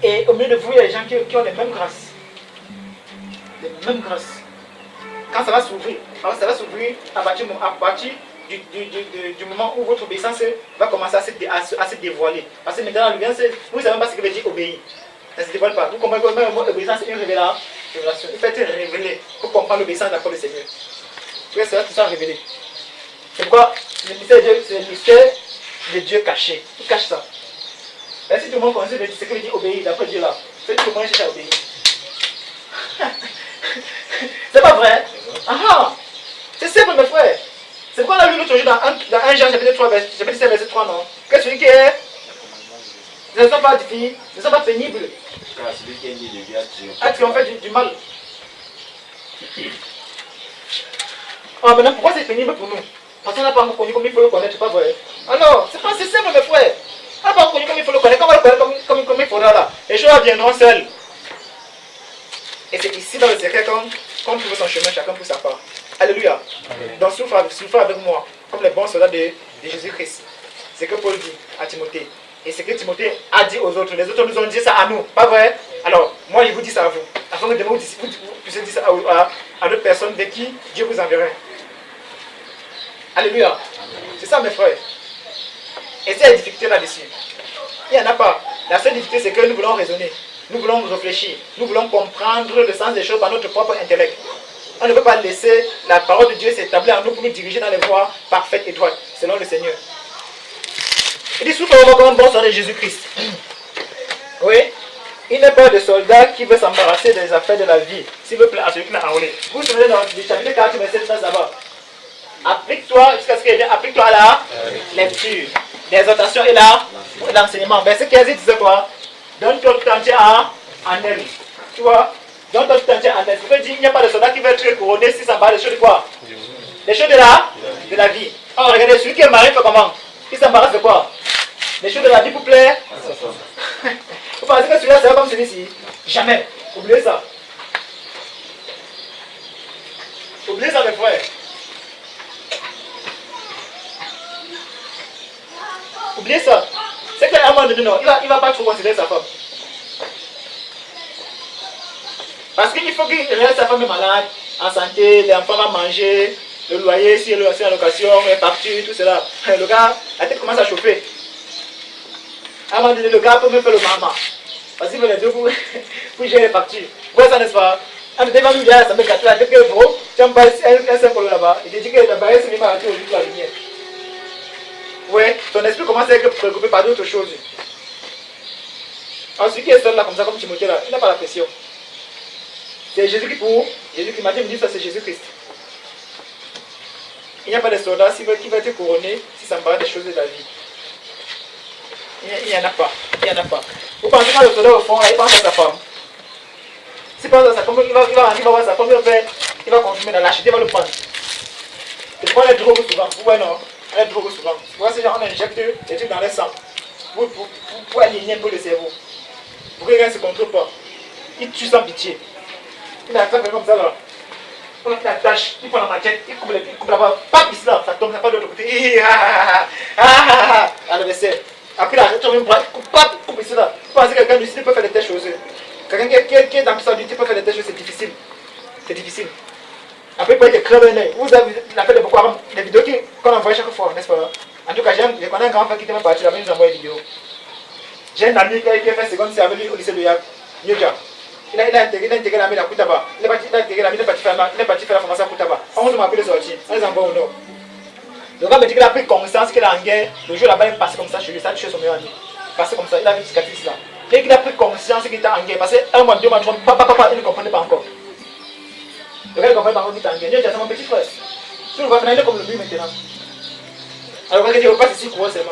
Et au milieu de vous, il y a des gens qui ont les mêmes grâces. Les mêmes grâces. Quand ça va s'ouvrir, à partir du moment où votre obéissance va commencer à se dévoiler. Parce que maintenant, vous ne savez pas ce que veut dire obéir. Ça ne se dévoile pas. Vous comprenez que même le mot obéissance est une révélation. Il faut être révélé pour comprendre l'obéissance de la parole du Seigneur. Frère, c'est là que tout ça révélé. C'est pourquoi le mystère de Dieu, c'est le mystère de Dieu caché. Il cache ça. Et si tout le monde connaît ce que veut dire obéir d'après Dieu là, c'est tout le monde cherche à obéir. C'est pas vrai? Ah! C'est simple, mes frères. C'est pourquoi on a lu l'autre jour dans 1 Jean chapitre 3, chapitre 7, verset 3, non? Que celui qui est. Ne sont pas difficiles, ne sont pas pénibles. Car celui qui est né de Dieu a triomphé. Ah, tu en fais du mal. Ah, maintenant, pourquoi c'est pénible pour nous? Parce qu'on n'a pas encore connu comme il faut le connaître, pas vrai? Alors, c'est pas assez simple, mes frères. On n'a pas encore connu comme il faut le connaître. Quand on va le connaître comme il faudra là, les choses viendront seules. Et c'est ici dans le secret qu'on trouve son chemin, chacun pour sa part. Alléluia. Donc souffre avec moi, comme les bons soldats de Jésus-Christ. C'est ce que Paul dit à Timothée. Et c'est ce que Timothée a dit aux autres. Les autres nous ont dit ça à nous, pas vrai? Alors, moi je vous dis ça à vous. Afin que demain vous puissiez dire ça à d'autres personnes de qui Dieu vous enverrait. Alléluia. C'est ça mes frères. Et c'est la difficulté là-dessus. Il n'y en a pas. La seule difficulté c'est que nous voulons raisonner. Nous voulons réfléchir, nous voulons comprendre le sens des choses par notre propre intellect. On ne peut pas laisser la parole de Dieu s'établir en nous pour nous diriger dans les voies parfaites et droites, selon le Seigneur. Il dit, souffre comme un bon soldat de Jésus-Christ. Oui, il n'est pas de soldat qui veut s'embarrasser des affaires de la vie, s'il veut plaire à celui qui l'a enrôlé. Vous vous souvenez dans le chapitre 4, verset 13 là-bas. Applique-toi, jusqu'à ce qu'il y ait applique-toi à la lecture, l'exhortation et l'enseignement. Verset 15, il disait quoi? Donne-toi tout entier en elle. Tu vois? Donne-toi tout entier en elle. Je veux dire, il n'y a pas de soldat qui veut être couronné si ça va des choses de quoi? Les choses de la vie. Alors regardez, celui qui est marié fait comment? Il s'embarrasse de quoi? Les choses de la vie pour plaire. Vous pensez que celui-là c'est comme celui-ci? Jamais. Oubliez ça. Oubliez ça mes frères. Oubliez ça. C'est qu'à un moment donné, non, il va pas trop considérer sa femme. Parce qu'il faut qu'il reste sa femme est malade, en santé, les enfants vont manger, le loyer, si elle est en location, les factures, tout cela. Le gars, la tête commence à chauffer. À un moment donné, le gars peut même faire le maman. Parce qu'il veut les deux pour gérer les factures. Vous voyez ça, n'est-ce pas? Ah, mais devant nous, ça me gâte la tête que le gros, tu as un 5 € là-bas. Il te dit que la barrière, c'est même à aujourd'hui pour la lumière. Ouais, ton esprit commence à être préoccupé par d'autres choses. Alors, celui qui est seul là, comme ça, comme Timothée là, il n'a pas la pression. C'est Jésus qui m'a dit ça, c'est Jésus-Christ. Il n'y a pas de soldat qui va être couronné si ça me parle des choses de la vie. Il n'y en a pas. Il n'y en a pas. Vous pensez quand le soldat au fond, là, il pense à sa femme. S'il pense à sa femme, il va voir sa femme, il va consommer dans l'acheter, il va le prendre. Il prend les drogues souvent. Vous voyez non? Les drogues souvent. Vous voyez ces gens, on injecte des trucs dans le sang. Pour aligner un peu le cerveau. Pour que rien ne se contrôle pas. Il tue sans pitié. Il a fait comme ça là. On l'attache, il prend la machette, il coupe la barre, pas ici là, ça tombe, ça part de l'autre côté. À l'adversaire. Après la tombe une bras, coupe ici là. Vous pensez que quelqu'un lucide peut faire de telles choses? Quelqu'un qui est dans le sang peut faire de telles choses, c'est difficile. C'est difficile. Après, il peut être crevé un œil. Vous avez l'appel de Boko Haram, les vidéos qu'on envoie chaque fois, n'est-ce pas? En tout cas, je connais un grand frère qui était même parti là-bas, il nous envoie des vidéos. J'ai un ami qui a fait seconde, c'est avec lui au lycée de Nyoja. Il a intégré l'ami à Koutaba. Il a intégré l'ami, il est parti faire la formation à Koutaba. On m'a appelé sortir, on les envoie au nord. Le gars me dit qu'il a pris conscience qu'il est en guerre. Le jour là-bas, il est passé comme ça chez lui, ça a tué son meilleur ami. Passé comme ça, il a une cicatrice là. Et qu'il a pris conscience qu'il était en guerre. Parce qu'un mois, 2 mois, 3 mois, papa, il ne comprenait pas encore. Le gars ne comprenait pas encore qu'il était en guerre. C'est mon petit frère. Tu le vois maintenant, il est comme le mur maintenant. Alors, quand il repasse ici, il court seulement.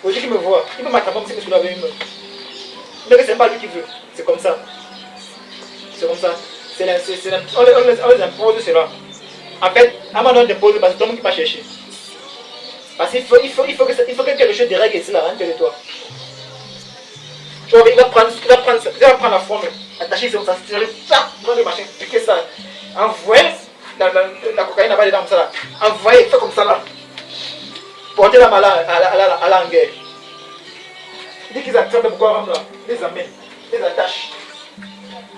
Aujourd'hui qu'il me voit, il peut m'attraper comme si je suis là avec lui. Mais c'est pas lui qui veut. C'est comme ça. C'est comme ça. On les impose cela. En fait, à un moment donné, on dépose parce que tout le monde qui va chercher. Parce qu'il faut que quelque chose de règle ici là, à l'intérieur de toi. Tu vois, il va prendre la forme, attacher comme ça, tirer ça, prendre le machin, piquer ça, envoyer la cocaïne là-bas dedans comme ça là. Envoyer, faire comme ça là. Porter la malade à la guerre. Dès qu'ils attrapent le Boko Haram là, les amènent, les attachent.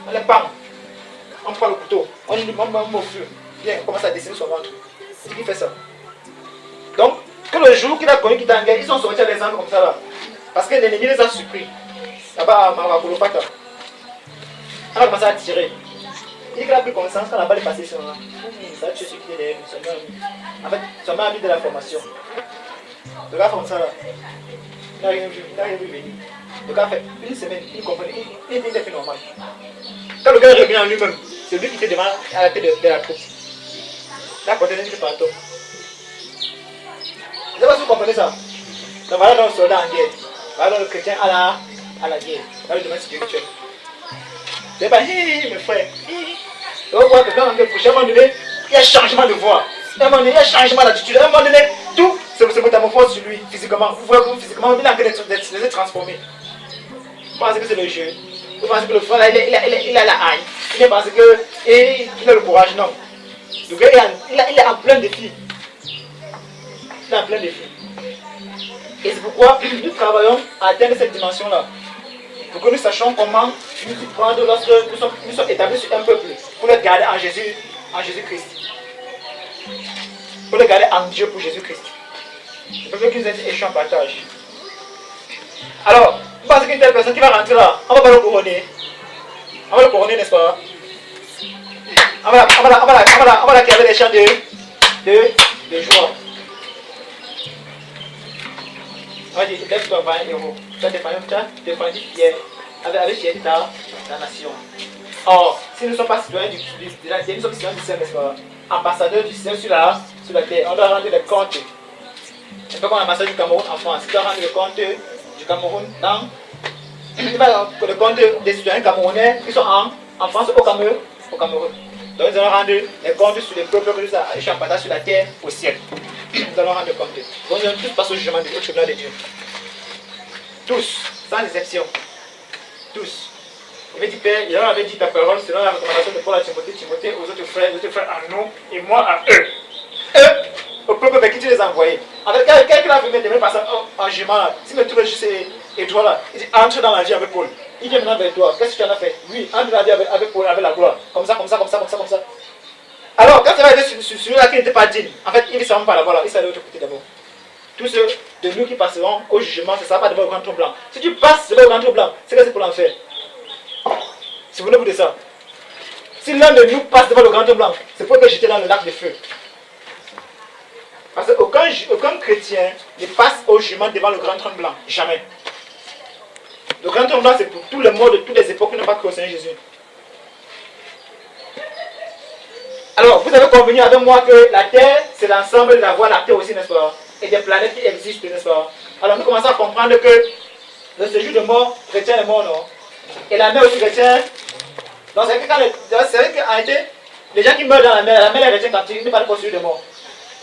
On les parle. On prend le couteau, on met au feu. Bien, on commence à dessiner son ventre. C'est qui fait ça. Donc, que le jour qu'il a connu qu'il est en guerre, ils sont sortis à des angles comme ça là. Parce que l'ennemi les a surpris. Là-bas à Mawakolopata. On a commencé à tirer. dit qu'il a pris conscience quand la balle est passée sur là. Ça a tué celui qui est derrière lui, son meilleur ami. En fait, son meilleur ami de la formation. Le gars comme ça là. Il n'a rien vu venir. Le gars fait une semaine, il comprenait, il était fait normal. Quand le gars revient en lui-même, c'est lui qui était devant à la tête de la troupe. Là, quand il est partout. Je ne sais pas si vous comprenez ça. Donc voilà donc le soldat en guerre. Voilà donc le chrétien à la guerre. Dans le domaine spirituel. C'est pas, hé, mes frères. Donc on voit que quand on est prochain, à un moment donné, il y a changement de voix. À un moment donné, il y a changement d'attitude. À un moment donné, tout se métamorphose sur lui, physiquement. Vous voyez que physiquement, il est en train d'être transformé. Vous pensez que c'est le jeu. Vous pensez que le frère, là, il a la haine. Il pense qu'il a le courage. Non. Le gars, il est en plein défi. Il est en plein défi. Et c'est pourquoi nous travaillons à atteindre cette dimension-là. Pour que nous sachions comment nous y prendre lorsque nous sommes établis sur un peuple. Pour le garder en Jésus-Christ. Pour le garder en Dieu pour Jésus-Christ. Le peuple qui nous a dit échoué en partage. Alors, vous pensez qu'une telle personne qui va rentrer là, on va pas le couronner. On va le couronner, n'est-ce pas? On va la créer des chants de joie. On va dire, lève-toi, va un héros. Tu as défendu fier, avec fierté ta nation. Or, si nous ne sommes pas citoyens de la terre, nous sommes citoyens du ciel, n'est-ce pas? Ambassadeurs du ciel sur la terre, on doit rendre des comptes. C'est pas comme l'ambassadeur du Cameroun en France. Il doit rendre le compte du Cameroun dans le compte des citoyens camerounais qui sont en France, au Cameroun. Donc nous allons rendre les comptes sur les peuples que nous avons échappés sur la terre, au ciel. Nous allons rendre compte. Donc nous allons tous passer au jugement au tribunal de Dieu. Tous, sans exception. Tous. Il avait dit, Père, il leur avait dit ta parole selon la recommandation de Paul à Timothée, aux autres frères à nous, et moi à eux. Eux, au peuple avec qui tu les as envoyés. En fait, quelqu'un a vu mettre des personnes en jugement là. Si tu veux juste et toi là, il dit entre dans la vie avec Paul. Il vient maintenant vers toi. Qu'est-ce que tu en as fait? Oui, entre dans la vie avec Paul, avec la gloire. Comme ça. Alors, quand il va être sur celui-là qui n'était pas digne, en fait, il ne s'en va pas là-bas, là. Il s'en va de l'autre côté d'abord. Tous ceux de nous qui passeront au jugement, ce ne sera pas devant le grand trône blanc. Si tu passes devant le grand trône blanc, c'est que c'est pour l'enfer. Souvenez-vous de ça. Si l'un de nous passe devant le grand trône blanc, c'est pour être jeté dans le lac de feu. Parce qu'aucun chrétien ne passe au jugement devant le grand trône blanc. Jamais. Le grand trône blanc, c'est pour tout le monde de toutes les époques qui n'ont pas cru au Seigneur Jésus. Alors, vous avez convenu avec moi que la Terre, c'est l'ensemble de la Voie lactée aussi, n'est-ce pas? Et des planètes qui existent, n'est-ce pas? Alors, nous commençons à comprendre que le séjour de mort retient les morts, non? Et la mer aussi retient. Donc, c'est vrai qu'en réalité, les gens qui meurent dans la mer les retient captifs, ils ne parlent pas de séjour de mort.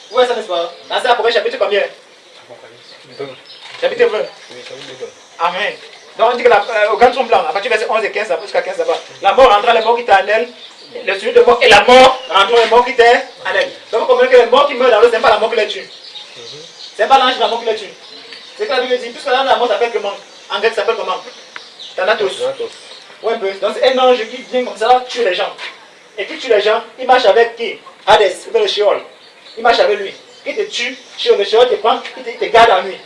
Vous voyez ça, n'est-ce pas? Dans ça, Apocalypse chapitre combien? Chapitre 20. Amen. Donc, on dit que au grand trône blanc, à partir du verset 11 et 15, jusqu'à 15 là-bas, la mort rentra les morts qui étaient en elle. Le séjour de mort et la mort rentrent les morts qui étaient en elle. Donc, vous comprenez que les morts qui meurent dans l'eau, ce n'est pas la mort qui les tue. Ce n'est pas l'ange de la mort qui les tue. C'est que la Bible dit, puisque l'ange de la mort s'appelle comment? En grec, ça s'appelle comment? Thanatos. Ouais, un peu. Donc, c'est un ange qui vient comme ça, tuer les gens. Et qui tue les gens, il marche avec qui? Hades, ou le Sheol. Il marche avec lui. Il te tue, le Sheol te prend, il te garde en lui.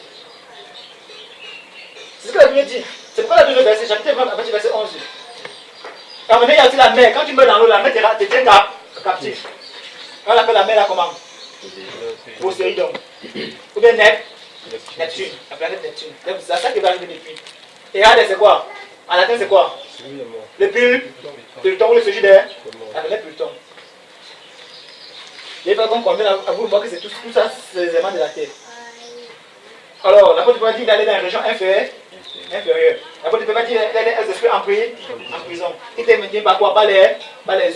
C'est ce que la Bible dit. C'est pourquoi la Bible verset, chapitre 20, à partir du verset 11. Et en même temps, il y a aussi la mer. Quand tu meurs dans l'eau, la mer te tient captif. On appelle la mer là comment? Poséidon. Ou bien Neptune. La planète Neptune. C'est ça qui va arriver depuis. Et Hades, c'est quoi? En latin, c'est quoi? Le Pluton ou le séjour d'air? La planète Pluton. Il faut qu'on convienne à vous voir que c'est tout ça, c'est les éléments de la Terre. Alors, l'apôtre Paul dit d'aller dans les régions inférieures. L'apôtre Paul dit d'aller aux esprits en prison. Qui étaient maintenus par quoi? Par les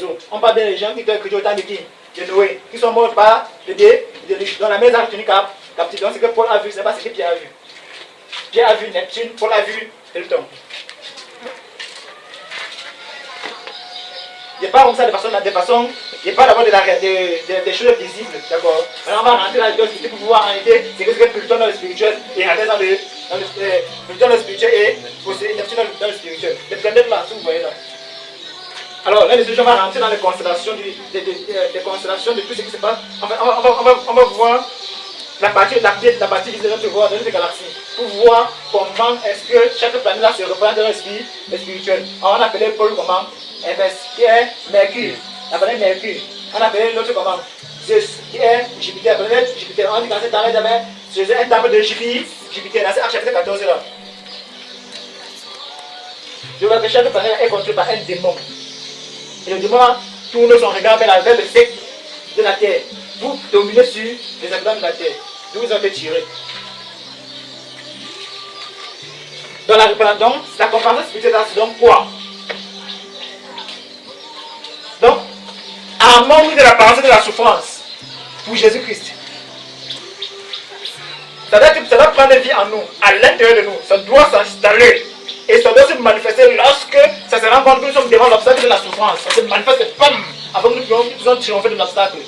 eaux. On parle bien des gens qui étaient écrits au temps de qui? De Noé. Qui sont morts par le déluge. Dans la maison, ils ont tenu captif. Donc, ce que Paul a vu, ce n'est pas ce que Pierre a vu. Pierre a vu Neptune, Paul a vu Pluton. Il n'y a pas comme ça de façon, il n'y a pas d'abord des choses visibles, d'accord? Alors on va rentrer dans le spirituel pour pouvoir arrêter, c'est que Pluton dans le spirituel et rentrer dans le Pluton dans le spirituel et posséder Neptune dans le spirituel. Les planètes là, si vous voyez là. Alors là, les gens vont rentrer dans les constellations, des constellations de tout ce qui se passe. On va voir la partie visible de notre galaxie pour voir comment est-ce que chaque planète là se représente dans le spirituel. Alors on appelait Paul comment? Hermès, qui est Mercure. On appelait Mercure. On appelait l'autre comment? Zeus, qui est Jupiter. On appelait Jupiter. On dit dans cette temps-là, il y avait un temple de Jupiter. Dans ce chapitre 14 là. Je vois que chaque planète est contrôlée par un démon. Et le démon tourne son regard vers le sec de la terre. Vous dominez sur les habitants de la terre. D'où vous avez tiré. Dans la comparaison spirituelle, c'est donc quoi? Donc, amont de l'apparence de la souffrance pour Jésus-Christ. Ça doit prendre vie en nous, à l'intérieur de nous. Ça doit s'installer. Et ça doit se manifester lorsque ça se rend compte que nous sommes devant l'obstacle de la souffrance. Ça se manifeste, bam, avant que nous puissions triompher de l'obstacle.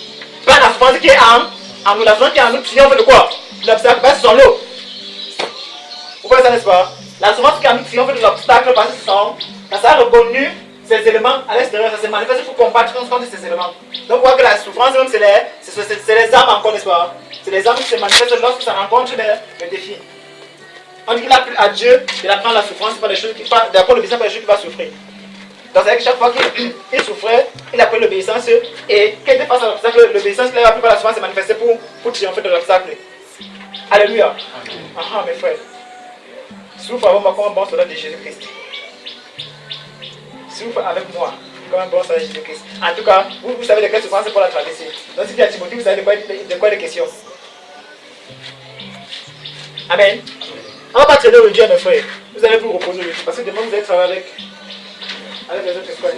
Pas la souffrance qui est en nous, la souffrance qui est en nous triomphe de quoi? L'obstacle, parce que c'est l'eau. Vous voyez ça, n'est-ce pas? La souffrance qui est en nous triomphe de l'obstacle parce que ça a reconnu ces éléments à l'extérieur, ça se manifeste pour combattre contre ces éléments. Donc, vous voyez que la souffrance, même, c'est les âmes encore, n'est-ce pas? C'est les âmes qui se manifestent lorsque ça rencontre les défis. On dit qu'il a plu à Dieu de la prendre la souffrance, c'est pas des choses qui d'apprendre l'obéissance, pas des choses qu'il va souffrir. Donc, c'est-à-dire que chaque fois qu'il souffrait, il a pris l'obéissance et quand il était face à l'obstacle, l'obéissance qu'il a pris par la souffrance s'est manifestée pour triompher de l'obstacle. Alléluia. Ah, mes frères. Souffre avec moi comme un bon soldat de Jésus-Christ. Souffre avec moi comme un bon soldat de Jésus-Christ. En tout cas, vous savez de quelle souffrance c'est pour la traverser. Donc, si tu as Timothée, vous savez de quoi il est question. Amen. On ne va pas traiter le Dieu, mes frères. Vous allez vous reposer le Dieu. Parce que demain, vous allez travailler avec les autres frères.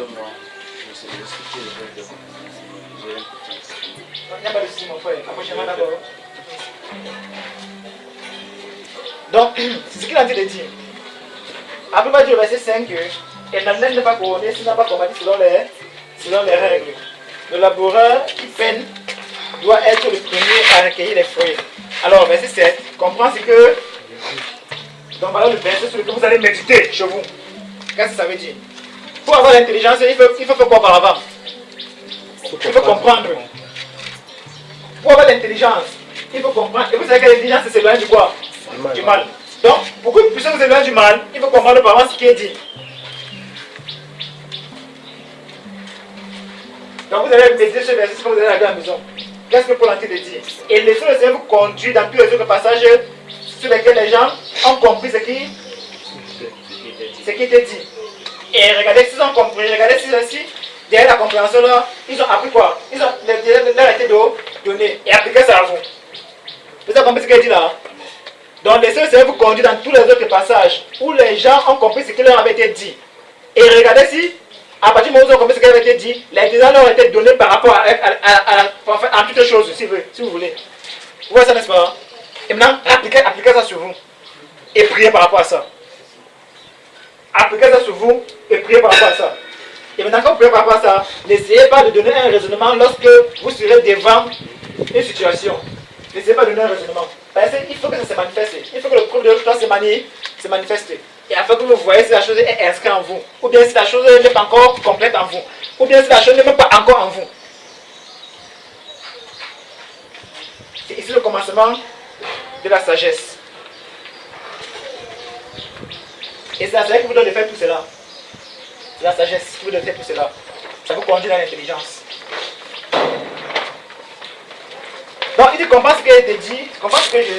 Il n'y a pas de souci, mon frère. Approchez-moi d'abord. Donc, c'est ce qu'il a dit de dire. Après, il va dire au verset 5 que et la laine n'est pas couronnée s'il n'a pas combattu selon les règles. Le laboureur qui peine doit être le premier à recueillir les fruits. Alors, verset 7, comprends ce que. Donc, voilà le verset sur lequel vous allez méditer chez vous. Qu'est-ce que ça veut dire? Pour avoir l'intelligence, il faut faire quoi auparavant? Il faut comprendre. Pour avoir l'intelligence, il faut comprendre. Et vous savez que l'intelligence, c'est s'éloigner du quoi? Du mal. Donc, pour que vous puissiez vous éloigner du mal, il faut comprendre auparavant ce qui est dit. Donc, vous allez méditer ce verset quand vous allez arriver à la maison. Qu'est-ce que Paul a dit de dire? Et laissez le Seigneur vous conduire dans tous les autres passages sur lesquels les gens ont compris ce qui était dit. Et regardez s'ils ont compris, regardez si derrière la compréhension là, ils ont appris quoi? Ils ont leur été donné et appliqué ça à vous. Vous avez compris ce qu'il a dit là? Donc laissez le Seigneur vous conduire dans tous les autres passages où les gens ont compris ce qui leur avait été dit. Et regardez si, à partir du moment où ils ont compris ce qui avait été dit, l'intelligence leur a été donnée par rapport à toutes les choses, si vous voulez. Vous voyez ça, n'est-ce pas? Et maintenant, appliquez ça sur vous. Et priez par rapport à ça. Appliquez ça sur vous et priez par rapport à ça. Et maintenant, quand vous priez par rapport à ça, n'essayez pas de donner un raisonnement lorsque vous serez devant une situation. N'essayez pas de donner un raisonnement. Parce qu'il faut que ça se manifeste. Il faut que le preuve de l'autre se manifeste. Et afin que vous voyez si la chose est inscrite en vous. Ou bien si la chose n'est pas encore complète en vous. Ou bien si la chose n'est même pas encore en vous. C'est ici le commencement de la sagesse. Et c'est la sagesse qui vous donne de faire tout cela. C'est la sagesse qui vous donne de faire tout cela. Ça vous conduit dans l'intelligence. Donc il dit comprends ce qui a été dit, comprends ce que je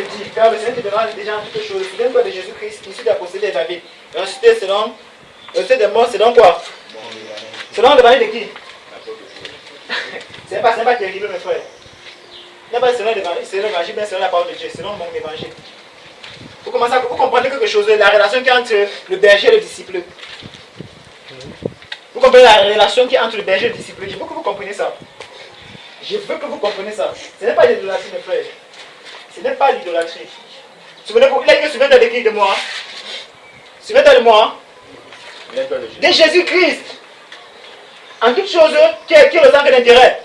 dis, car le Seigneur te donnera déjà toutes choses. Souviens-toi de Jésus-Christ, issu de la procédure des David. Ressuscité selon le fait des morts, selon quoi? Selon l'évangile de qui? C'est pas terrible, mes frères. Ce n'est pas selon l'évangile, mais selon la parole de Dieu, selon mon évangile. Vous comprenez quelque chose, la relation qui est entre le berger et le disciple. Vous comprenez la relation qui est entre le berger et le disciple. Je veux que vous compreniez ça. Je veux que vous compreniez ça. Ce n'est pas l'idolâtrie, mes frères. Ce n'est pas l'idolâtrie. Souvenez-vous, il a dit souviens-toi de moi. Souviens-toi de moi. De Jésus-Christ. En toute chose, qui est le centre d'intérêt?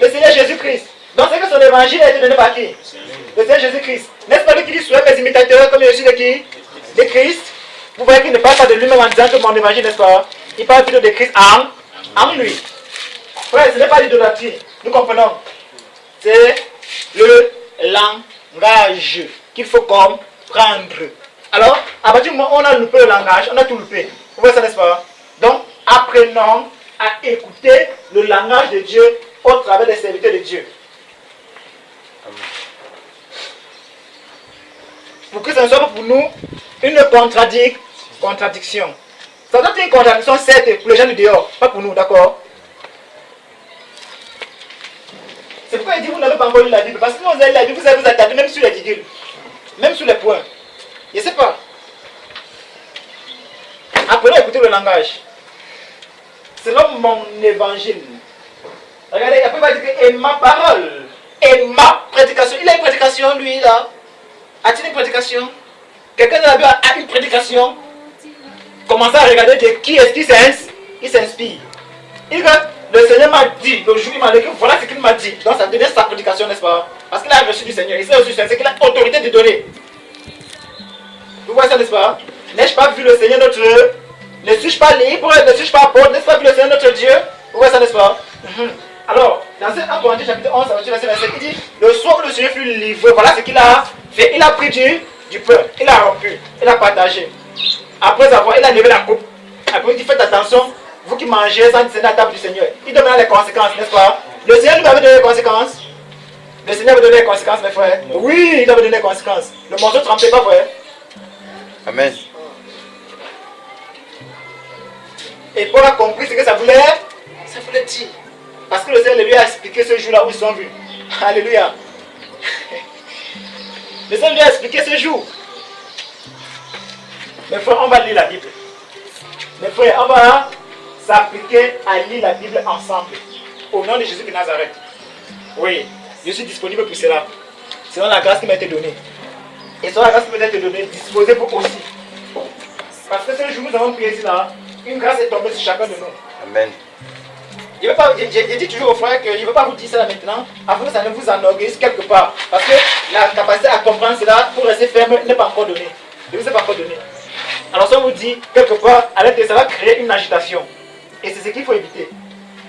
Le Seigneur Jésus-Christ. Donc c'est que son évangile a été donné par qui? Le Seigneur Jésus-Christ. N'est-ce pas lui qui dit soyez mes imitateurs comme je suis de qui? De Christ. Vous voyez qu'il ne parle pas de lui-même en disant que mon évangile, n'est-ce pas? Il parle plutôt de Christ en lui. Frère, ce n'est pas l'idolâtrie. Nous comprenons. C'est le langage qu'il faut comprendre. Alors, à partir du moment où on a loupé le langage, on a tout loupé. Vous voyez ça, n'est-ce pas? Donc, apprenons à écouter le langage de Dieu au travers des serviteurs de Dieu. Pour que ce ne soit pas pour nous une contradiction. Ça doit être une contradiction, certes, pour les gens du dehors, pas pour nous, d'accord? C'est pourquoi il dit que vous n'avez pas encore lu la Bible. Parce que quand vous avez lu la Bible, vous allez vous attarder même sur les virgules, même sur les points. Je ne sais pas. Apprenons à écouter le langage. Selon mon évangile. Regardez, après il va dire que et ma parole, et ma prédication. Il a une prédication, lui, là. A-t-il une prédication? Quelqu'un de la Bible a une prédication? Commencez à regarder de qui est-ce qu'il s'inspire. Il dit que le Seigneur m'a dit, le jour il m'a dit que voilà ce qu'il m'a dit. Donc ça devient sa prédication, n'est-ce pas? Parce qu'il a reçu du Seigneur. Il s'est reçu du Seigneur, c'est qu'il a autorité de donner. Vous voyez ça, n'est-ce pas? N'ai-je pas vu le Seigneur notre Dieu? Ne suis-je pas libre? Ne suis-je pas apôtre? N'est-ce pas vu le Seigneur notre Dieu? Vous voyez ça, n'est-ce pas? Alors, dans 1 Corinthiens chapitre 11, verset 27, il dit, le soir où le Seigneur fut livré, voilà ce qu'il a fait. Il a pris du pain, il a rompu, il a partagé. Après avoir, il a levé la coupe. Après il dit, faites attention, vous qui mangez sans discerner la table du Seigneur. Il donne les conséquences, n'est-ce pas? Le Seigneur nous avait donné les conséquences. Le Seigneur avait donné les conséquences, mes frères. Oui, il avait donné les conséquences. Le morceau trempé, pas vrai? Amen. Et Paul a compris ce que ça voulait dire. Parce que le Seigneur lui a expliqué ce jour-là où ils sont vus. Alléluia. Le Seigneur lui a expliqué ce jour. Mes frères, on va lire la Bible. Mes frères, on va s'appliquer à lire la Bible ensemble. Au nom de Jésus de Nazareth. Oui, je suis disponible pour cela. Selon la grâce qui m'a été donnée. Et selon la grâce qui m'a été donnée, disposez-vous aussi. Parce que ce jour, nous avons prié ici là. Une grâce est tombée sur chacun de nous. Amen. Je dis toujours aux frères que je ne veux pas vous dire ça là maintenant, afin que ça ne vous enorgueillisse quelque part. Parce que la capacité à comprendre cela pour rester ferme n'est pas encore donnée. Ne vous est pas encore donnée. Alors si on vous dit quelque part, ça va créer une agitation. Et c'est ce qu'il faut éviter.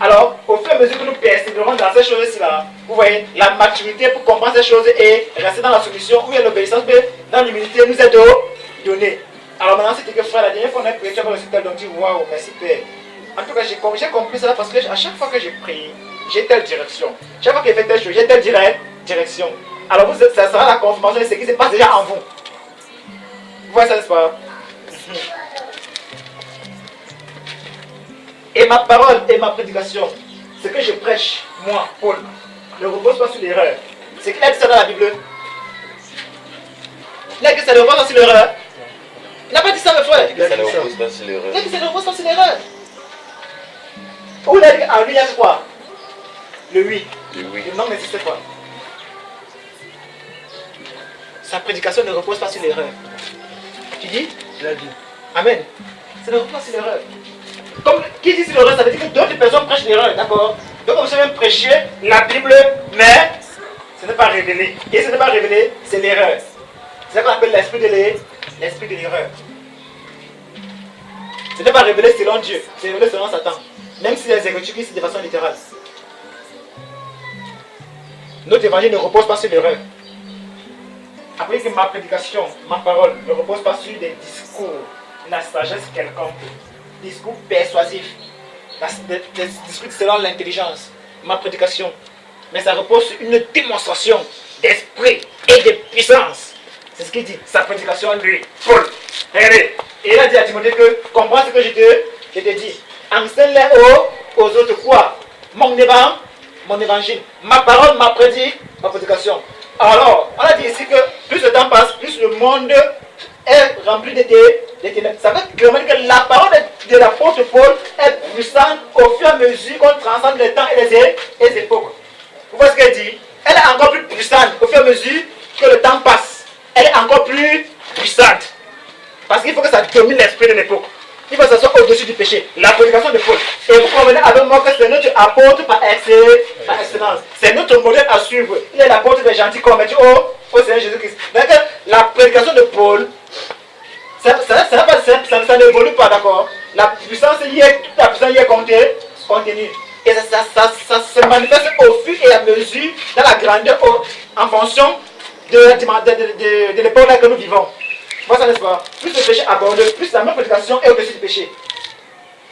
Alors, au fur et à mesure que nous persévérons dans ces choses-ci là, vous voyez, la maturité pour comprendre ces choses et rester dans la soumission ou l'obéissance, dans l'humilité nous est donnée. Alors maintenant, c'était que frère, la dernière fois on a prié, tu as reçu tel, donc tu dis waouh, merci Père. En tout cas, j'ai compris cela parce que à chaque fois que j'ai prié, j'ai telle direction. Chaque fois que j'ai fait telle chose, j'ai telle direction. Alors ça sera la confirmation de ce qui se passe déjà en vous. Vous voyez ça, n'est-ce pas? Et ma parole et ma prédication, ce que je prêche, moi, Paul, ne repose pas sur l'erreur. C'est qu'il a dit ça dans la Bible. Il a dit que ça ne repose pas sur l'erreur. Il n'a pas dit ça, mes frères. Ça ne repose pas sur l'erreur. Il a dit que ça ne repose pas sur l'erreur. Où il a dit qu'en lui, il y a quoi? Le oui. Le non n'existe pas. Sa prédication ne repose pas sur l'erreur. Tu dis? Il a dit. Amen. Ça ne repose pas sur l'erreur. Comme qui dit sur l'erreur, ça veut dire que d'autres personnes prêchent l'erreur, d'accord? Donc vous savez prêcher la Bible, mais ce n'est pas révélé. Et ce n'est pas révélé, c'est l'erreur. C'est ça qu'on appelle l'esprit de l'erreur. Ce n'est pas révélé selon Dieu, c'est révélé selon Satan. Même si les Écritures disent de façon littérale. Notre évangile ne repose pas sur l'erreur. Après que ma prédication, ma parole ne repose pas sur des discours, la sagesse quelconque, discours persuasifs, des discours selon l'intelligence, ma prédication. Mais ça repose sur une démonstration d'esprit et de puissance. C'est ce qu'il dit, sa prédication lui, Paul. Regardez, et il a dit à Timothée que, comprends ce que je te dis. Enseigne-les aux autres quoi? Mon évangile, ma parole, ma prédication. Alors, on a dit ici que plus le temps passe, plus le monde est rempli de ténèbres. Ça veut clairement dire que la parole de l'apôtre Paul est puissante au fur et à mesure qu'on transcende les temps et les époques. Vous voyez ce qu'elle dit? Elle est encore plus puissante au fur et à mesure que le temps passe. Elle est encore plus puissante. Parce qu'il faut que ça domine l'esprit de l'époque. Il faut que ça soit au-dessus du péché. La prédication de Paul. Et vous convenez avec moi que c'est notre apôtre par excellence. C'est notre modèle à suivre. Il est l'apôtre des gentils convertis au Seigneur Jésus-Christ. Donc la prédication de Paul, ça n'évolue pas, d'accord? La puissance y est contenue. Et ça se manifeste au fur et à mesure dans la grandeur en fonction de l'époque que nous vivons. Voilà ça, n'est-ce pas? Plus le péché aborde, plus la même prédication est au-dessus du péché.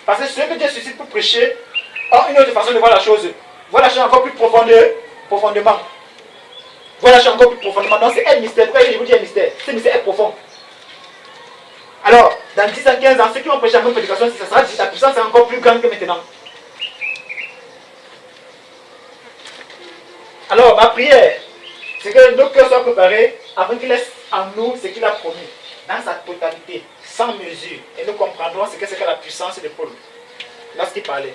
Parce que ce que Dieu suscite pour prêcher a une autre façon de voir la chose. Voir la chose encore plus profondément. Voir la chose encore plus profondément. Donc c'est un mystère. Pourquoi je vous dis un mystère? Ce mystère est profond. Alors, dans 10 à 15 ans, ceux qui ont prêché la même prédication, ça sera, la puissance est encore plus grande que maintenant. Alors, ma prière, c'est que nos cœurs soient préparés afin qu'il laisse en nous ce qu'il a promis, dans sa totalité, sans mesure. Et nous comprendrons ce que c'est que la puissance de Paul, lorsqu'il parlait.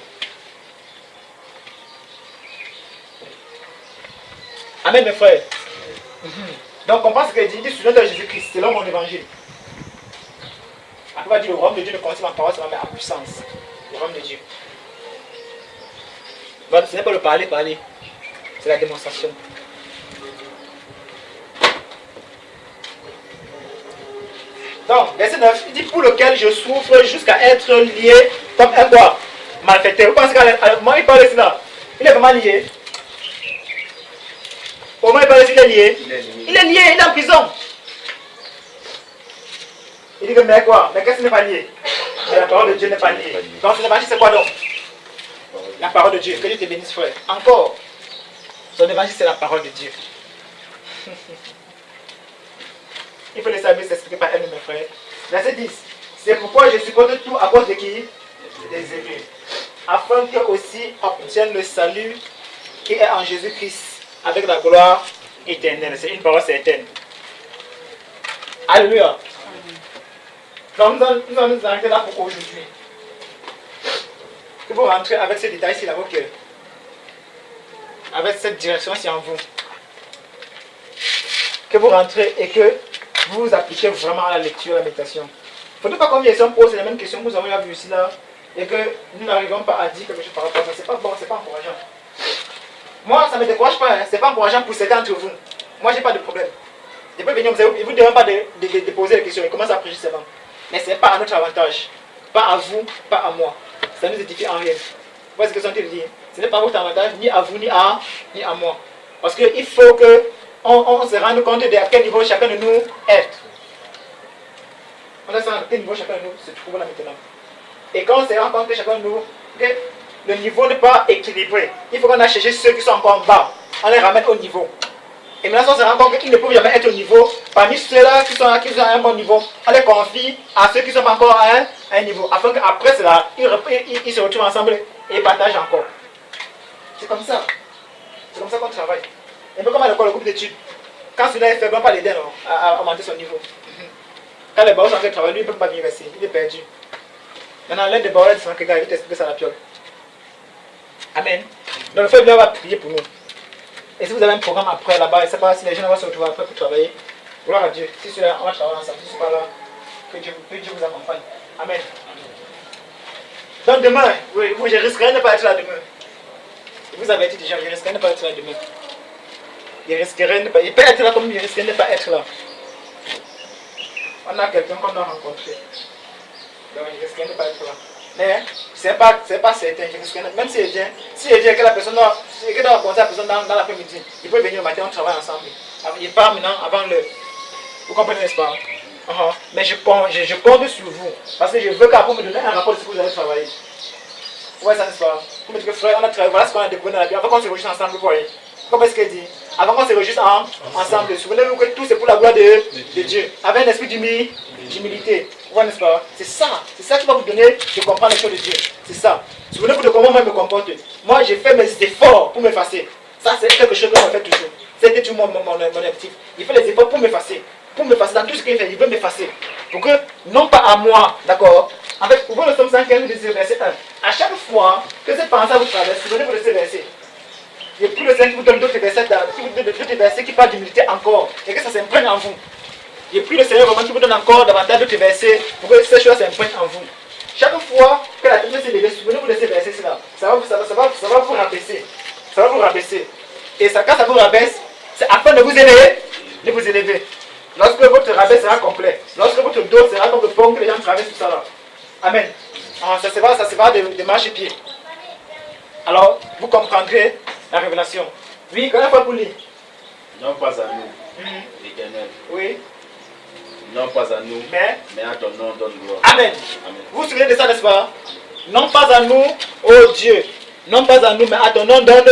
Amen, mes frères. Donc, on pense que Dieu dit sur notre Jésus-Christ, selon mon évangile. Après, on va dire le royaume de Dieu ne consiste en parole, seulement mais en puissance. Le royaume de Dieu. Donc, ce n'est pas le parler, c'est la démonstration. Donc, verset 9, il dit pour lequel je souffre jusqu'à être lié comme un quoi? Malfaiteur. Vous pensez qu'à moment il parle de cela? Il est vraiment lié. Au moment il parle de cela, il est lié. Il est lié, il est en prison. Il dit que mais quoi? Mais qu'est-ce qui n'est pas lié? Mais la parole de Dieu n'est pas liée. Donc son évangile c'est quoi donc? La parole de Dieu. Que Dieu te bénisse frère. Encore. Son évangile c'est la parole de Dieu. Il faut laisser la Bible s'expliquer par elle, mes frères. Verset 10. C'est pourquoi je supporte tout à cause de qui? Des élus. Afin qu'eux aussi obtiennent le salut qui est en Jésus-Christ avec la gloire éternelle. C'est une parole certaine. Alléluia. Donc nous allons nous arrêter là pour aujourd'hui. Que vous rentrez avec ce détail-ci dans vos cœurs. Avec cette direction-ci en vous. Que vous rentrez et que vous vous appliquez vraiment à la lecture, à la méditation. Il ne faudrait pas qu'on vienne ici, on pose les mêmes questions que nous avons vues ici là, et que nous n'arrivons pas à dire quelque chose par rapport à ça. C'est pas bon, c'est pas encourageant. Moi, ça ne me décourage pas, hein. C'est pas encourageant pour certains d'entre vous. Moi, j'ai pas de problème. Je peux venir, ils vous demandent pas de poser les questions, ils commencent à prêcher seulement. Mais ce n'est pas à notre avantage. Pas à vous, pas à moi. Ça nous édifie en rien. Vous voyez ce que je suis en train de dire? Ce n'est pas votre avantage, ni à vous, ni à moi. Parce qu'il faut que on se rende compte de à quel niveau chacun de nous est. On a ça à quel niveau chacun de nous se trouve là maintenant. Et quand on se rend compte que chacun de nous, que le niveau n'est pas équilibré, il faut qu'on aille chercher ceux qui sont encore en bas. On les ramène au niveau. Et maintenant, on se rend compte qu'ils ne peuvent jamais être au niveau. Parmi ceux-là qui sont à un bon niveau, on les confie à ceux qui ne sont pas encore à un niveau. Afin qu'après cela, ils se retrouvent ensemble et partagent encore. C'est comme ça. C'est comme ça qu'on travaille. Un peu comme à l'école, le groupe d'études. Quand celui-là est faible, on ne peut pas l'aider à augmenter son niveau. Quand les barreaux sont en train de travailler, lui, il ne peut pas venir rester. Il est perdu. Maintenant, l'un des barreaux, c'est quelqu'un, il va t'expliquer ça à la piole. Amen. Donc, le frère Blanc va prier pour nous. Et si vous avez un programme après là-bas, je ne sais pas si les gens vont se retrouver après pour travailler. Gloire à Dieu. Si celui-là, on va travailler ensemble. Si ce n'est pas là, que Dieu vous accompagne. Amen. Donc, demain, oui, je risquerai de ne pas être là demain. Vous avez dit déjà, je risquerai de ne pas être là demain. Il risquerait de ne pas, il peut être là comme il risquerait de ne pas être là. On a quelqu'un qu'on a rencontré. Donc il risquerait de ne pas être là. Mais ce n'est pas certain. Même si il vient que la personne doit rencontrer la personne dans l'après-midi, il peut venir au matin, on travaille ensemble. Il part maintenant avant l'heure. Vous comprenez, n'est-ce pas? Mais je compte sur vous. Parce que je veux qu'après vous me donner un rapport de ce que vous allez travailler. Ouais, ça n'est-ce pas? Vous me dites que frère, on a travaillé, voilà ce qu'on a découvert dans la vie. Avant qu'on se réjouisse ensemble, vous voyez. Comment est-ce qu'elle dit? Avant qu'on se réjouisse ensemble, souvenez-vous que tout c'est pour la gloire de Dieu. Avec un esprit d'humilité. Vous voyez, n'est-ce pas? C'est ça qui va vous donner de comprendre les choses de Dieu. C'est ça. Souvenez-vous de comment moi je me comporte. Moi, j'ai fait mes efforts pour m'effacer. Ça, c'est quelque chose que je fais toujours. C'était toujours mon objectif. Il fait les efforts pour m'effacer. Pour m'effacer dans tout ce qu'il fait, il veut m'effacer. Pour que, non pas à moi, d'accord? Avec, pour vous, le Somme 115, verset 1. À chaque fois que cette pensée vous traverse, souvenez-vous de ce verset. Il y a plus le Seigneur qui vous donne d'autres versets qui parlent d'humilité encore. Et que ça s'imprègne en vous. Il n'y a plus le Seigneur vraiment qui vous donne encore davantage d'autres versets pour que ces choses s'imprègnent en vous. Chaque fois que la tête s'est levée, souvenez-vous de ces versets-là. Ça va vous rabaisser. Ça va vous rabaisser. Et ça, quand ça vous rabaisse, c'est afin de vous élever. Lorsque votre rabaisse sera complet. Lorsque votre dos sera comme le pont que les gens traversent tout ça là. Amen. Ça se va de marche-pied. Alors, vous comprendrez la révélation. Oui, quand il faut pour lire. Non pas à nous, l'Éternel. Oui. Non pas à nous, mais à ton nom donne gloire. Amen. Amen. Vous vous souvenez de ça, n'est-ce pas? Non pas à nous, ô Dieu. Non pas à nous, mais à ton nom donne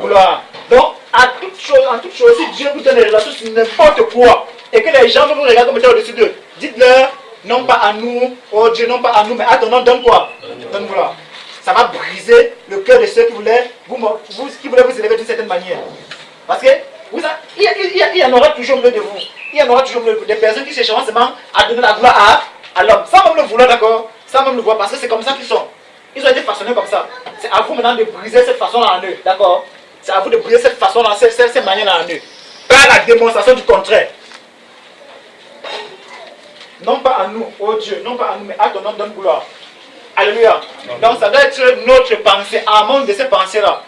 gloire. Donc, en toute chose, si Dieu vous donne des relations sur n'importe quoi, et que les gens vous regardent comme étant au-dessus d'eux, dites-leur, non pas à nous, ô Dieu, non pas à nous, mais à ton nom donne quoi? Donne gloire. Ça va briser le cœur de ceux qui voulaient vous élever d'une certaine manière. Parce que il y en aura toujours au milieu de vous. Il y en aura toujours au milieu de vous des personnes qui chercheront seulement à donner la gloire à l'homme. Sans même le vouloir, d'accord? Sans même le voir, parce que c'est comme ça qu'ils sont. Ils ont été façonnés comme ça. C'est à vous maintenant de briser cette façon-là en eux, d'accord? C'est à vous de briser cette façon-là, cette manière-là en eux. Par la démonstration du contraire. Non pas à nous, oh Dieu, non pas à nous, mais à ton nom donne gloire. Alléluia. Donc ça doit être notre pensée, à monde de ces pensées-là.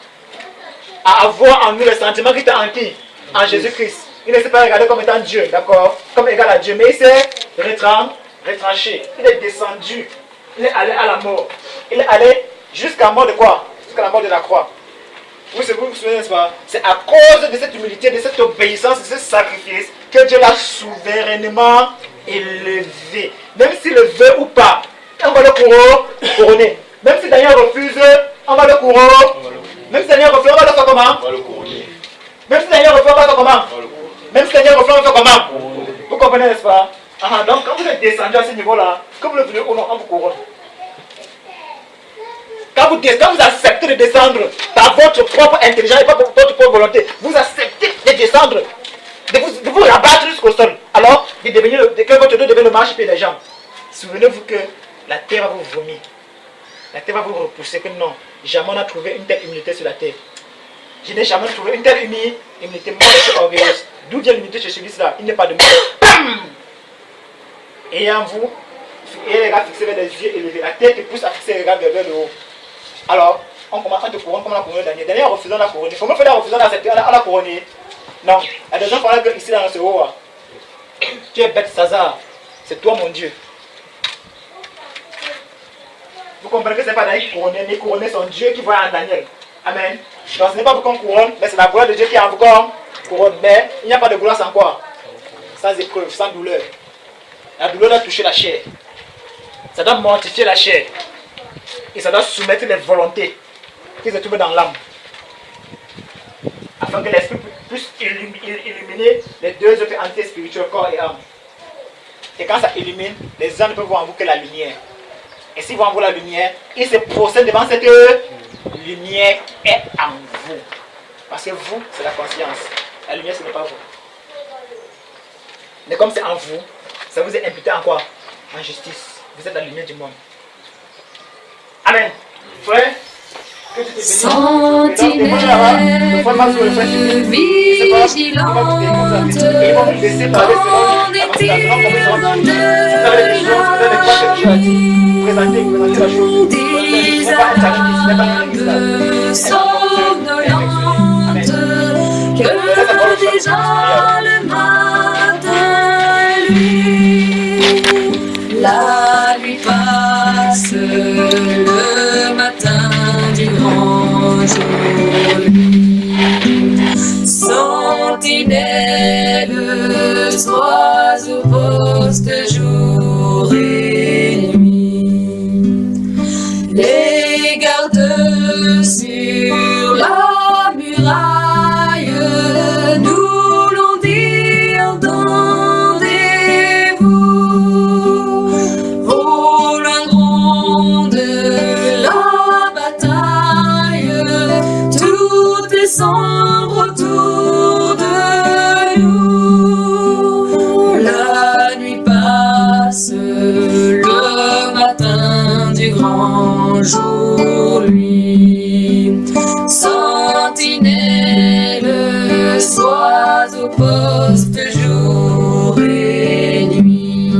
À avoir en nous le sentiment qui était en qui? En Jésus-Christ. Il ne s'est pas regardé comme étant Dieu, d'accord? Comme égal à Dieu, mais il s'est retranché. Il est descendu. Il est allé à la mort. Il est allé jusqu'à la mort de quoi? Jusqu'à la mort de la croix. Vous vous souvenez, n'est-ce pas? C'est à cause de cette humilité, de cette obéissance, de ce sacrifice que Dieu l'a souverainement élevé. Même s'il le veut ou pas, on va le couronner. Même si Daniel refuse, on va le couronner. Même si Daniel refuse, on va le faire comment? On va le couronner. Même si Daniel refuse, on va le faire comment? Même si Daniel refuse, on va le faire comment? Vous comprenez, n'est-ce pas? Donc quand vous êtes descendu à ce niveau-là, comme vous le voulez ou non, on vous couronne. Quand vous acceptez de descendre par votre propre intelligence et pas par votre propre volonté, vous acceptez de descendre, de vous rabattre jusqu'au sol. Alors, que votre dos devient le marchepied des gens. Souvenez-vous que la terre va vous vomir. La terre va vous repousser que non, jamais on n'a trouvé une telle humilité sur la terre. Je n'ai jamais trouvé une telle humilité. Moi, je suis orgueilleuse. D'où vient l'humilité chez celui-là? Il n'est pas de moi. Et en vous, et les regards fixés vers les yeux élevés, la tête te pousse à fixer les regards vers le haut. Alors, on commence à te couronner comme on a couronné Daniel. Daniel a refusé la couronner. Comment faire la refusant d'accepter à la couronner? Non. Il y a des gens qui parlent ici dans ce haut. Tu es bête, Sazar. C'est toi mon Dieu. Vous comprenez que ce n'est pas Daniel qui couronne, mais couronner son Dieu qui voit en Daniel. Amen. Donc ce n'est pas pour qu'on couronne, mais c'est la gloire de Dieu qui a encore couronne. Mais il n'y a pas de gloire sans quoi? Sans épreuve, sans douleur. La douleur doit toucher la chair. Ça doit mortifier la chair. Et ça doit soumettre les volontés qui se trouvent dans l'âme. Afin que l'esprit puisse illuminer les deux autres entités spirituelles, corps et âme. Et quand ça illumine, les hommes ne peuvent voir en vous que la lumière. Et s'ils voient en vous la lumière, ils se procèdent devant cette lumière est en vous. Parce que vous, c'est la conscience. La lumière, ce n'est pas vous. Mais comme c'est en vous, ça vous est imputé en quoi? En justice. Vous êtes la lumière du monde. Amen. Frère, que tu te bénisses. Sentinelle vigilante, on est dans de âmes somnolentes que déjà le matin lui, la nuit passe, le matin du grand jour lui. Sentinelle, sois au poste jour et nuit. Les gardes sur la muraille nous l'ont dit, entendez-vous? Au loin gronde la bataille, tout est sombre autour de nous. La nuit passe, le matin du grand jour lui. Sentinelle, sois au poste jour et nuit.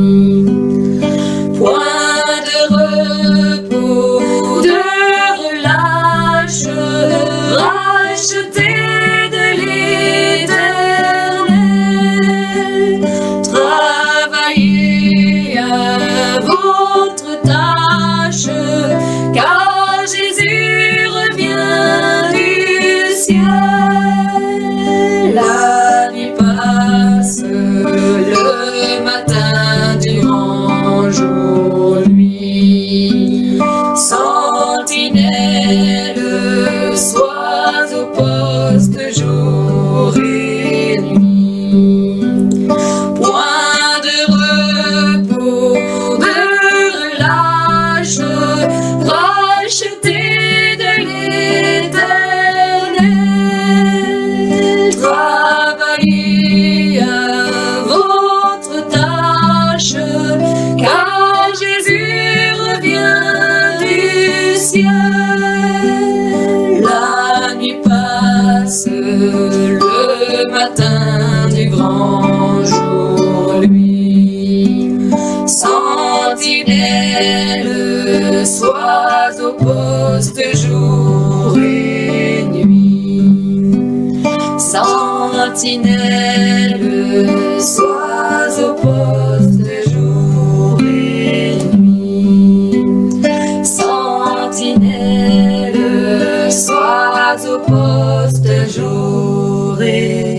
Point de repos, de relâche, racheté matin du grand jour, lui. Sentinelle, sois au poste jour et nuit. Sentinelle, sois au poste jour et nuit. Sentinelle, sois au poste jour et nuit.